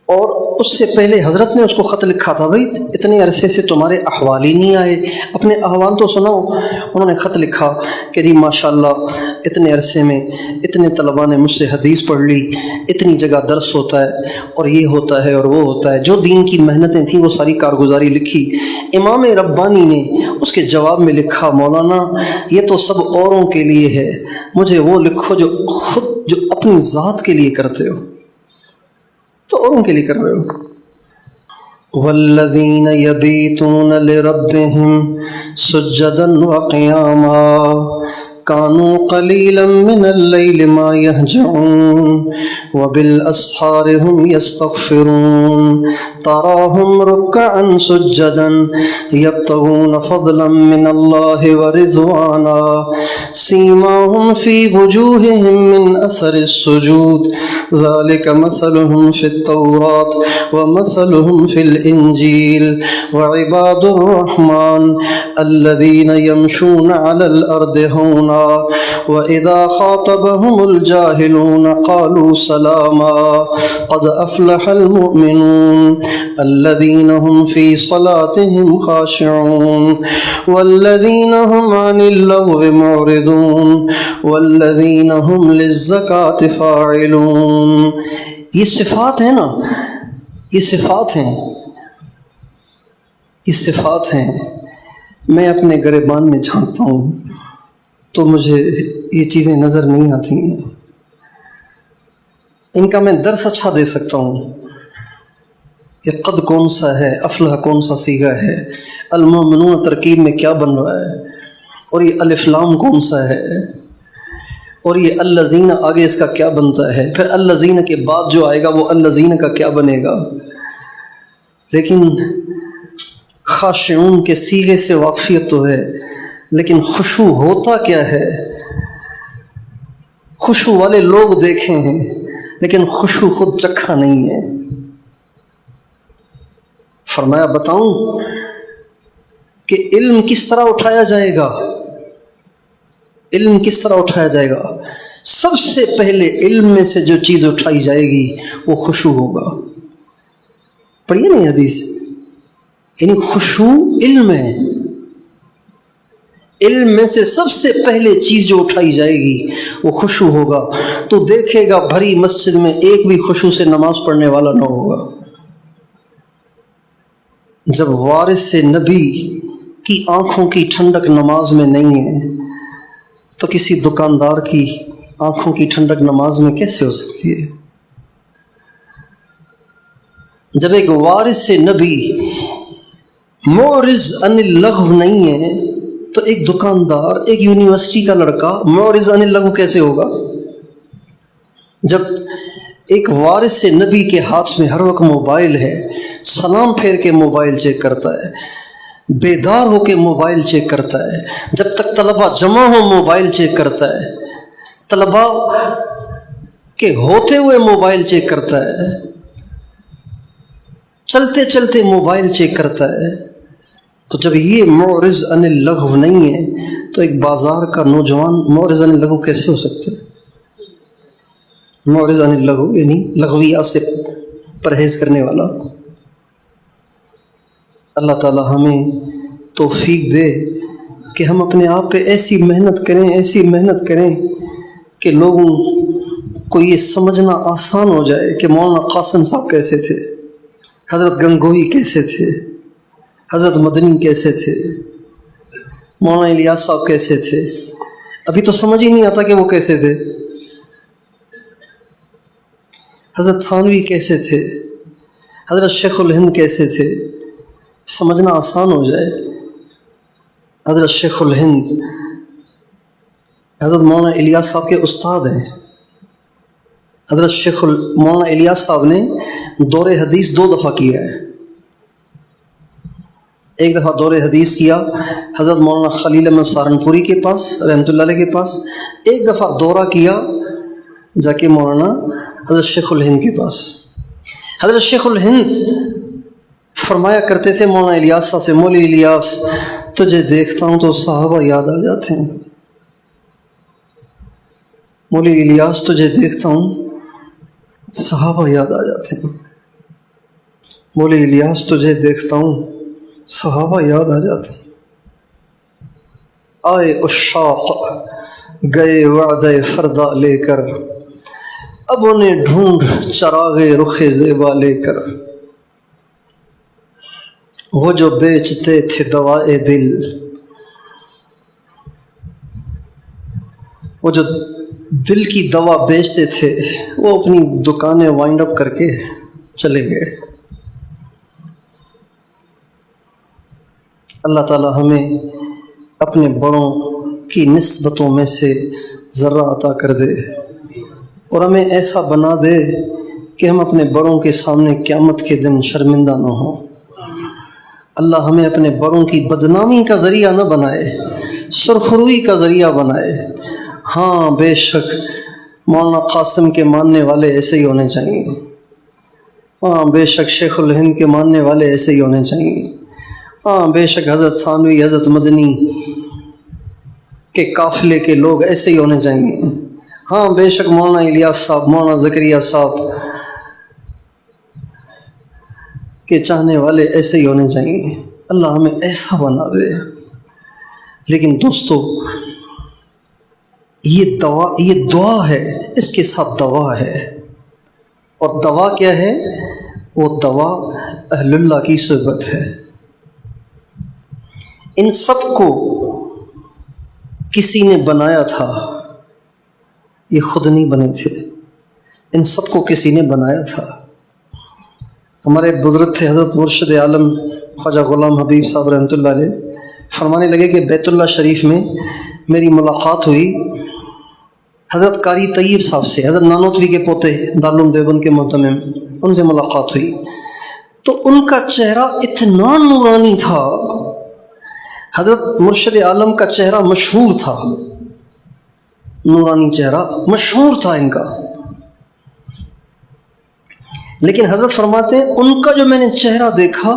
اور اس سے پہلے حضرت نے اس کو خط لکھا تھا، بھائی اتنے عرصے سے تمہارے احوال ہی نہیں آئے، اپنے احوال تو سناؤ۔ انہوں نے خط لکھا کہ جی ماشاءاللہ اتنے عرصے میں اتنے طلباء نے مجھ سے حدیث پڑھ لی، اتنی جگہ درس ہوتا ہے اور یہ ہوتا ہے اور وہ ہوتا ہے، جو دین کی محنتیں تھیں وہ ساری کارگزاری لکھی۔ امام ربانی نے اس کے جواب میں لکھا، مولانا یہ تو سب اوروں کے لیے ہے، مجھے وہ لکھو جو اپنی ذات کے لیے کرتے ہو، تو اوروں کے لیے کر رہے ہو۔ والذین یبیتون لربہم سجدا وقیاما كانوا قليلا من الليل ما يهجعون وبالأسحار هم يستغفرون تراهم ركعا سجدا يبتغون فضلا من الله ورضوانا سيماهم في وجوههم من أثر السجود ذلك مثلهم في التوراة ومثلهم في الإنجيل وعباد الرحمن الذين يمشون على الأرض هونا وإذا خاطبهم الجاهلون قالوا سلاما قد أفلح المؤمنون الذين هم في صلاتهم خاشعون والذين هم عن اللغو معرضون والذين هم للزكاة فاعلون. یہ صفات ہیں نا، یہ صفات ہیں، یہ صفات ہیں. میں اپنے گریبان میں جھانکتا ہوں تو مجھے یہ چیزیں نظر نہیں آتی ہیں. ان کا میں درس اچھا دے سکتا ہوں. یہ قد کون سا ہے، افلح کون سا صیغہ ہے، المؤمنون ترکیب میں کیا بن رہا ہے، اور یہ الف لام کون سا ہے، اور یہ الذین آگے اس کا کیا بنتا ہے، پھر الذین کے بعد جو آئے گا وہ الذین کا کیا بنے گا. لیکن خاشعون کے صیغے سے واقفیت تو ہے، لیکن خشوع ہوتا کیا ہے؟ خشوع والے لوگ دیکھے ہیں لیکن خشوع خود چکھا نہیں ہے. فرمایا بتاؤں کہ علم کس طرح اٹھایا جائے گا، علم کس طرح اٹھایا جائے گا. سب سے پہلے علم میں سے جو چیز اٹھائی جائے گی وہ خشوع ہوگا. پڑھیے نا حدیث، یعنی خشوع علم ہے. علم میں سے سب سے پہلے چیز جو اٹھائی جائے گی وہ خشوع ہوگا. تو دیکھے گا بھری مسجد میں ایک بھی خشوع سے نماز پڑھنے والا نہ ہوگا. جب وارث نبی کی آنکھوں کی ٹھنڈک نماز میں نہیں ہے تو کسی دکاندار کی آنکھوں کی ٹھنڈک نماز میں کیسے ہو سکتی ہے؟ جب ایک وارث نبی معرض عن اللغو نہیں ہے تو ایک دکاندار، ایک یونیورسٹی کا لڑکا معرض عن اللغو کیسے ہوگا؟ جب ایک وارث نبی کے ہاتھ میں ہر وقت موبائل ہے، سلام پھیر کے موبائل چیک کرتا ہے، بیدار ہو کے موبائل چیک کرتا ہے، جب تک طلبہ جمع ہو موبائل چیک کرتا ہے، طلبہ کے ہوتے ہوئے موبائل چیک کرتا ہے، چلتے چلتے موبائل چیک کرتا ہے. تو جب یہ معرض عن اللغو نہیں ہے تو ایک بازار کا نوجوان معرض عن اللغو کیسے ہو سکتا ہے؟ معرض عن اللغو یعنی لغویات سے پرہیز کرنے والا. اللہ تعالی ہمیں توفیق دے کہ ہم اپنے آپ پہ ایسی محنت کریں، ایسی محنت کریں کہ لوگوں کو یہ سمجھنا آسان ہو جائے کہ مولانا قاسم صاحب کیسے تھے، حضرت گنگوہی کیسے تھے، حضرت مدنی کیسے تھے، مولانا الیاس صاحب کیسے تھے. ابھی تو سمجھ ہی نہیں آتا کہ وہ کیسے تھے. حضرت تھانوی کیسے تھے، حضرت شیخ الہند کیسے تھے، سمجھنا آسان ہو جائے. حضرت شیخ الہند حضرت مولانا الیاس صاحب کے استاد ہیں. حضرت مولانا الیاس صاحب نے دور حدیث 2 دفعہ کیا ہے. ایک دفعہ دور حدیث کیا حضرت مولانا خلیل احمد سہارنپوری کے پاس رحمۃ اللہ علیہ کے پاس، ایک دفعہ دورہ کیا جا کے مولانا حضرت شیخ الہند کے پاس. حضرت شیخ الہند فرمایا کرتے تھے مولانا الیاس سے، مولی الیاس تجھے دیکھتا ہوں تو صحابہ یاد آ جاتے ہیں. مولی الیاس تجھے دیکھتا ہوں صحابہ یاد آ جاتے ہیں. مولی الیاس تجھے دیکھتا ہوں صحابہ یاد آ جاتے ہیں. آئے عشاق گئے وعدہ فردا لے کر، اب انہیں ڈھونڈ چراغ رخ زیبا لے کر. وہ جو بیچتے تھے دوائے دل، وہ جو دل کی دوا بیچتے تھے وہ اپنی دکانیں وائنڈ اپ کر کے چلے گئے. اللہ تعالی ہمیں اپنے بڑوں کی نسبتوں میں سے ذرہ عطا کر دے، اور ہمیں ایسا بنا دے کہ ہم اپنے بڑوں کے سامنے قیامت کے دن شرمندہ نہ ہوں۔ اللہ ہمیں اپنے بڑوں کی بدنامی کا ذریعہ نہ بنائے، سرخروئی کا ذریعہ بنائے۔ ہاں بے شک مولانا قاسم کے ماننے والے ایسے ہی ہونے چاہیے، ہاں بے شک شیخ الہند کے ماننے والے ایسے ہی ہونے چاہیے، ہاں بے شک حضرت تھانوی، حضرت مدنی کے قافلے کے لوگ ایسے ہی ہونے چاہیے، ہاں بے شک مولانا الیاس صاحب، مولانا زکریا صاحب کے چاہنے والے ایسے ہی ہونے چاہیے۔ اللہ ہمیں ایسا بنا دے۔ لیکن دوستو یہ دعا ہے، اس کے ساتھ دوا ہے، اور دوا کیا ہے؟ وہ دوا اہل اللہ کی صحبت ہے۔ ان سب کو کسی نے بنایا تھا، یہ خود نہیں بنے تھے، ان سب کو کسی نے بنایا تھا۔ ہمارے بزرگ تھے حضرت مرشد عالم خواجہ غلام حبیب صاحب رحمۃ اللہ علیہ، فرمانے لگے کہ بیت اللہ شریف میں میری ملاقات ہوئی حضرت قاری طیب صاحب سے، حضرت نانوتوی کے پوتے، دارالعلوم دیوبند کے محتمم، ان سے ملاقات ہوئی تو ان کا چہرہ اتنا نورانی تھا، حضرت مرشد عالم کا چہرہ مشہور تھا، نورانی چہرہ مشہور تھا ان کا، لیکن حضرت فرماتے ہیں ان کا جو میں نے چہرہ دیکھا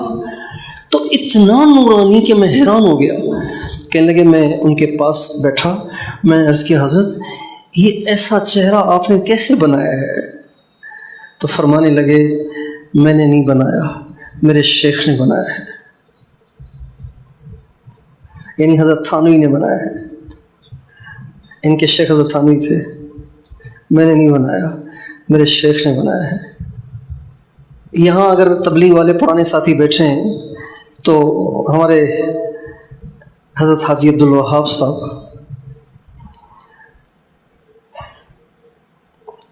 تو اتنا نورانی کہ میں حیران ہو گیا۔ کہنے لگے، میں ان کے پاس بیٹھا، میں نے عرض کیا حضرت یہ ایسا چہرہ آپ نے کیسے بنایا ہے؟ تو فرمانے لگے، میں نے نہیں بنایا، میرے شیخ نے بنایا ہے، یعنی حضرت تھانوی نے بنایا ہے، ان کے شیخ حضرت تھانوی تھے، میں نے نہیں بنایا، میرے شیخ نے بنایا ہے۔ یہاں اگر تبلیغ والے پرانے ساتھی بیٹھے ہیں تو ہمارے حضرت حاجی عبدالوہاب صاحب،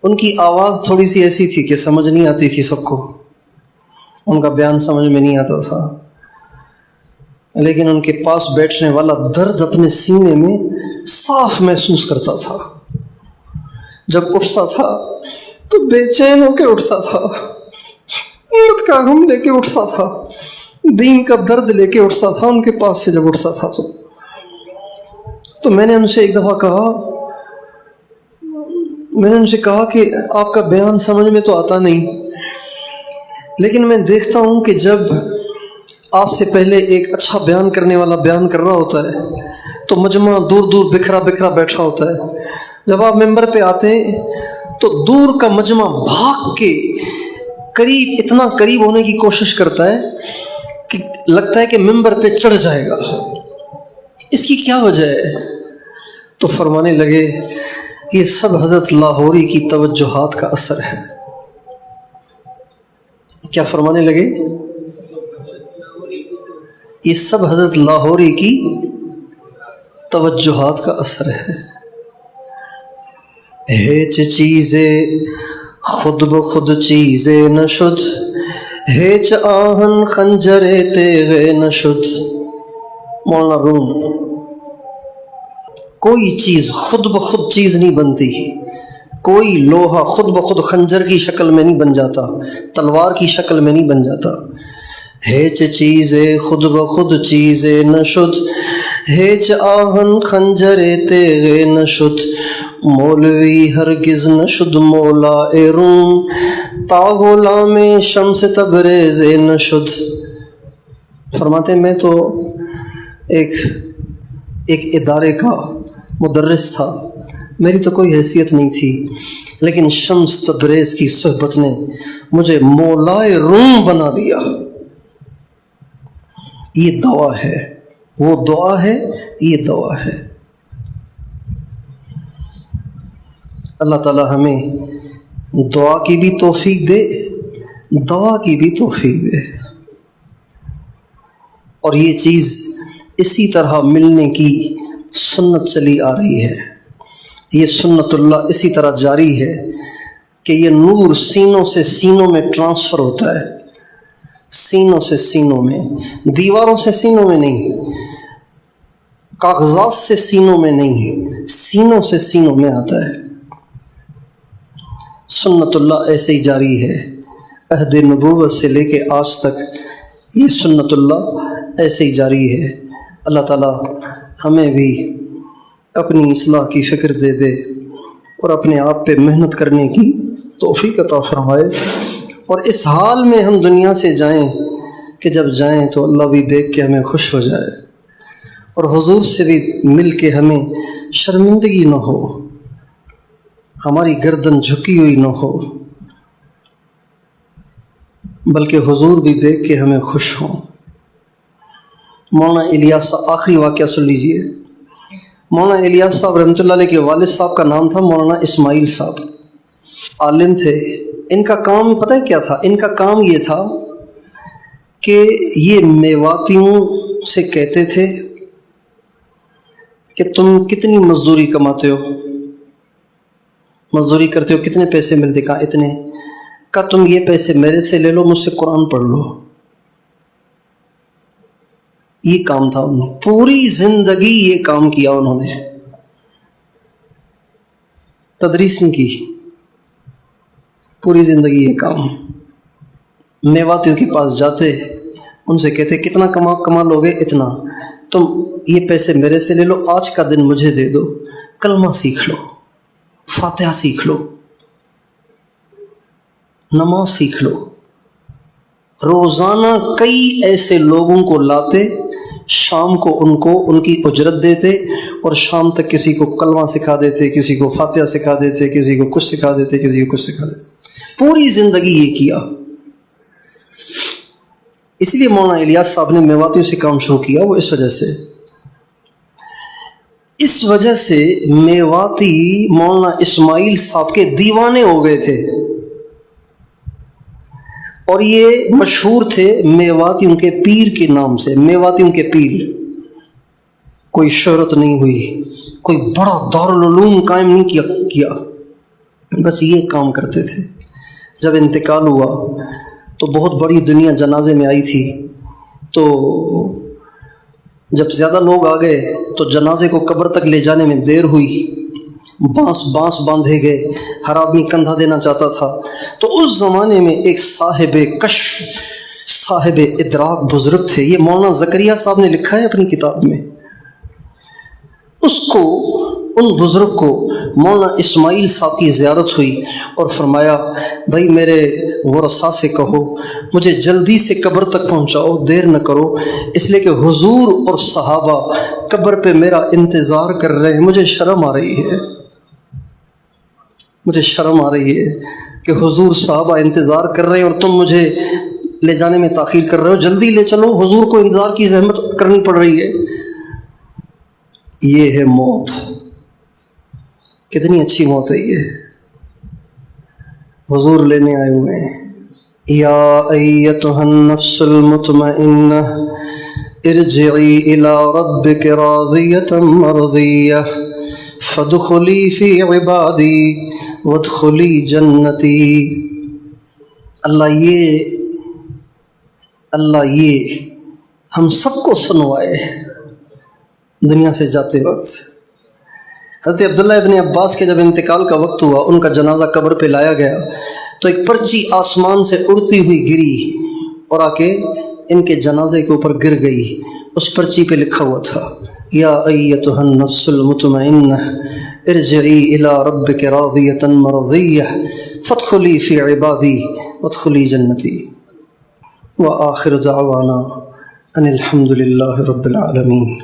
ان کی آواز تھوڑی سی ایسی تھی کہ سمجھ نہیں آتی تھی سب کو، ان کا بیان سمجھ میں نہیں آتا تھا، لیکن ان کے پاس بیٹھنے والا درد اپنے سینے میں صاف محسوس کرتا تھا، جب اٹھتا تھا تو بے چین ہو کے اٹھتا تھا، امت کا غم لے کے اٹھتا تھا، دین کا درد لے کے اٹھتا تھا ان کے پاس سے جب اٹھتا تھا تو میں نے ان سے ایک دفعہ کہا، میں نے ان سے کہا کہ آپ کا بیان سمجھ میں تو آتا نہیں، لیکن میں دیکھتا ہوں کہ جب آپ سے پہلے ایک اچھا بیان کرنے والا بیان کر رہا ہوتا ہے تو مجمع دور دور بکھرا بکھرا بیٹھا ہوتا ہے، جب آپ ممبر پہ آتے تو دور کا مجمع بھاگ کے قریب، اتنا قریب ہونے کی کوشش کرتا ہے کہ لگتا ہے کہ ممبر پہ چڑھ جائے گا، اس کی کیا وجہ ہے؟ تو فرمانے لگے، یہ سب حضرت لاہوری کی توجہات کا اثر ہے۔ کیا فرمانے لگے؟ یہ سب حضرت لاہوری کی توجہات کا اثر ہے۔ ہیچ چیزیں خود بخود چیزیں نشد، ہیچ آہن خنجر تیغ نشد۔ مولانا روم، کوئی چیز خود بخود چیز نہیں بنتی، کوئی لوہا خود بخود خنجر کی شکل میں نہیں بن جاتا، تلوار کی شکل میں نہیں بن جاتا۔ ہیچ چیزیں خود بخود چیزیں نشد، ہیچ آہن خنجر تیغ نشد۔ مولوی ہرگز نشد مولا روم، تا غلام شمس تبریز نشد۔ فرماتے ہیں میں تو ایک ادارے کا مدرس تھا، میری تو کوئی حیثیت نہیں تھی، لیکن شمس تبریز کی صحبت نے مجھے مولائے روم بنا دیا۔ یہ دعا ہے، وہ دعا ہے، یہ دعا ہے۔ اللہ تعالی ہمیں دعا کی بھی توفیق دے، دعا کی بھی توفیق دے، اور یہ چیز اسی طرح ملنے کی سنت چلی آ رہی ہے، یہ سنت اللہ اسی طرح جاری ہے کہ یہ نور سینوں سے سینوں میں ٹرانسفر ہوتا ہے، سینوں سے سینوں میں، دیواروں سے سینوں میں نہیں۔ کاغذات سے سینوں میں نہیں، سینوں سے سینوں میں آتا ہے۔ سنت اللہ ایسے ہی جاری ہے، عہد نبوت سے لے کے آج تک یہ سنت اللہ ایسے ہی جاری ہے۔ اللہ تعالیٰ ہمیں بھی اپنی اصلاح کی فکر دے دے اور اپنے آپ پہ محنت کرنے کی توفیق عطا فرمائے، اور اس حال میں ہم دنیا سے جائیں کہ جب جائیں تو اللہ بھی دیکھ کے ہمیں خوش ہو جائے، اور حضور سے بھی مل کے ہمیں شرمندگی نہ ہو، ہماری گردن جھکی ہوئی نہ ہو، بلکہ حضور بھی دیکھ کے ہمیں خوش ہوں۔ مولانا الیاس، آخری واقعہ سن لیجئے۔ مولانا الیاس صاحب رحمۃ اللہ علیہ کے والد صاحب کا نام تھا مولانا اسماعیل صاحب، عالم تھے۔ ان کا کام پتہ ہے کیا تھا؟ ان کا کام یہ تھا کہ یہ میواتیوں سے کہتے تھے کہ تم کتنی مزدوری کماتے ہو، مزدوری کرتے ہو، کتنے پیسے ملتے؟ کہا اتنے۔ کہا تم یہ پیسے میرے سے لے لو، مجھ سے قرآن پڑھ لو۔ یہ کام تھا، انہوں پوری زندگی یہ کام کیا، انہوں نے تدریس نہیں کی، پوری زندگی یہ کام۔ میواتیوں کے پاس جاتے، ان سے کہتے کتنا کما لوگے؟ اتنا۔ تم یہ پیسے میرے سے لے لو، آج کا دن مجھے دے دو، کلمہ سیکھ لو، فاتحہ سیکھ لو، نماز سیکھ لو۔ روزانہ کئی ایسے لوگوں کو لاتے، شام کو ان کی اجرت دیتے، اور شام تک کسی کو کلمہ سکھا دیتے، کسی کو فاتحہ سکھا دیتے، کسی کو کچھ سکھا دیتے، کسی کو کچھ سکھا دیتے۔ پوری زندگی یہ کیا۔ اس لیے مولانا الیاس صاحب نے میواتیوں سے کام شروع کیا، وہ اس وجہ سے میواتی مولانا اسماعیل صاحب کے دیوانے ہو گئے تھے، اور یہ مشہور تھے میواتیوں کے پیر کے نام سے۔ میواتیوں کے پیر، کوئی شہرت نہیں ہوئی، کوئی بڑا دارالعلوم قائم نہیں کیا، بس یہ کام کرتے تھے۔ جب انتقال ہوا تو بہت بڑی دنیا جنازے میں آئی تھی، تو جب زیادہ لوگ آ گئے تو جنازے کو قبر تک لے جانے میں دیر ہوئی، بانس باندھے گئے، ہر آدمی کندھا دینا چاہتا تھا۔ تو اس زمانے میں ایک صاحب کشف، صاحب ادراک بزرگ تھے، یہ مولانا زکریا صاحب نے لکھا ہے اپنی کتاب میں۔ ان بزرگ کو مولانا اسماعیل صاحب کی زیارت ہوئی، اور فرمایا بھائی میرے ورثاء سے کہو مجھے جلدی سے قبر تک پہنچاؤ، دیر نہ کرو، اس لیے کہ حضور اور صحابہ قبر پہ میرا انتظار کر رہے ہیں۔ مجھے شرم آ رہی ہے، مجھے شرم آ رہی ہے کہ حضور صحابہ انتظار کر رہے ہیں اور تم مجھے لے جانے میں تاخیر کر رہے ہو، جلدی لے چلو، حضور کو انتظار کی زحمت کرنی پڑ رہی ہے۔ یہ ہے موت، کتنی اچھی موت ہے یہ، حضور لینے آئے ہوئے ہیں۔ یا ایتھا النفس المطمئنہ ارجعی الی ربک راضیۃ مرضیہ فادخلی فی عبادی وادخلی جنتی۔ اللہ یہ ہم سب کو سنوائے دنیا سے جاتے وقت۔ حضرت عبداللہ ابن عباس کے جب انتقال کا وقت ہوا، ان کا جنازہ قبر پہ لایا گیا تو ایک پرچی آسمان سے اڑتی ہوئی گری اور آ کے ان کے جنازے کے اوپر گر گئی۔ اس پرچی پہ لکھا ہوا تھا یا ایتھا النفس المطمئنہ ارجعی الی ربک راضیۃ مرضیہ فادخلی فی عبادی وادخلی جنتی۔ وآخر دعوانا ان الحمد للہ رب العالمین۔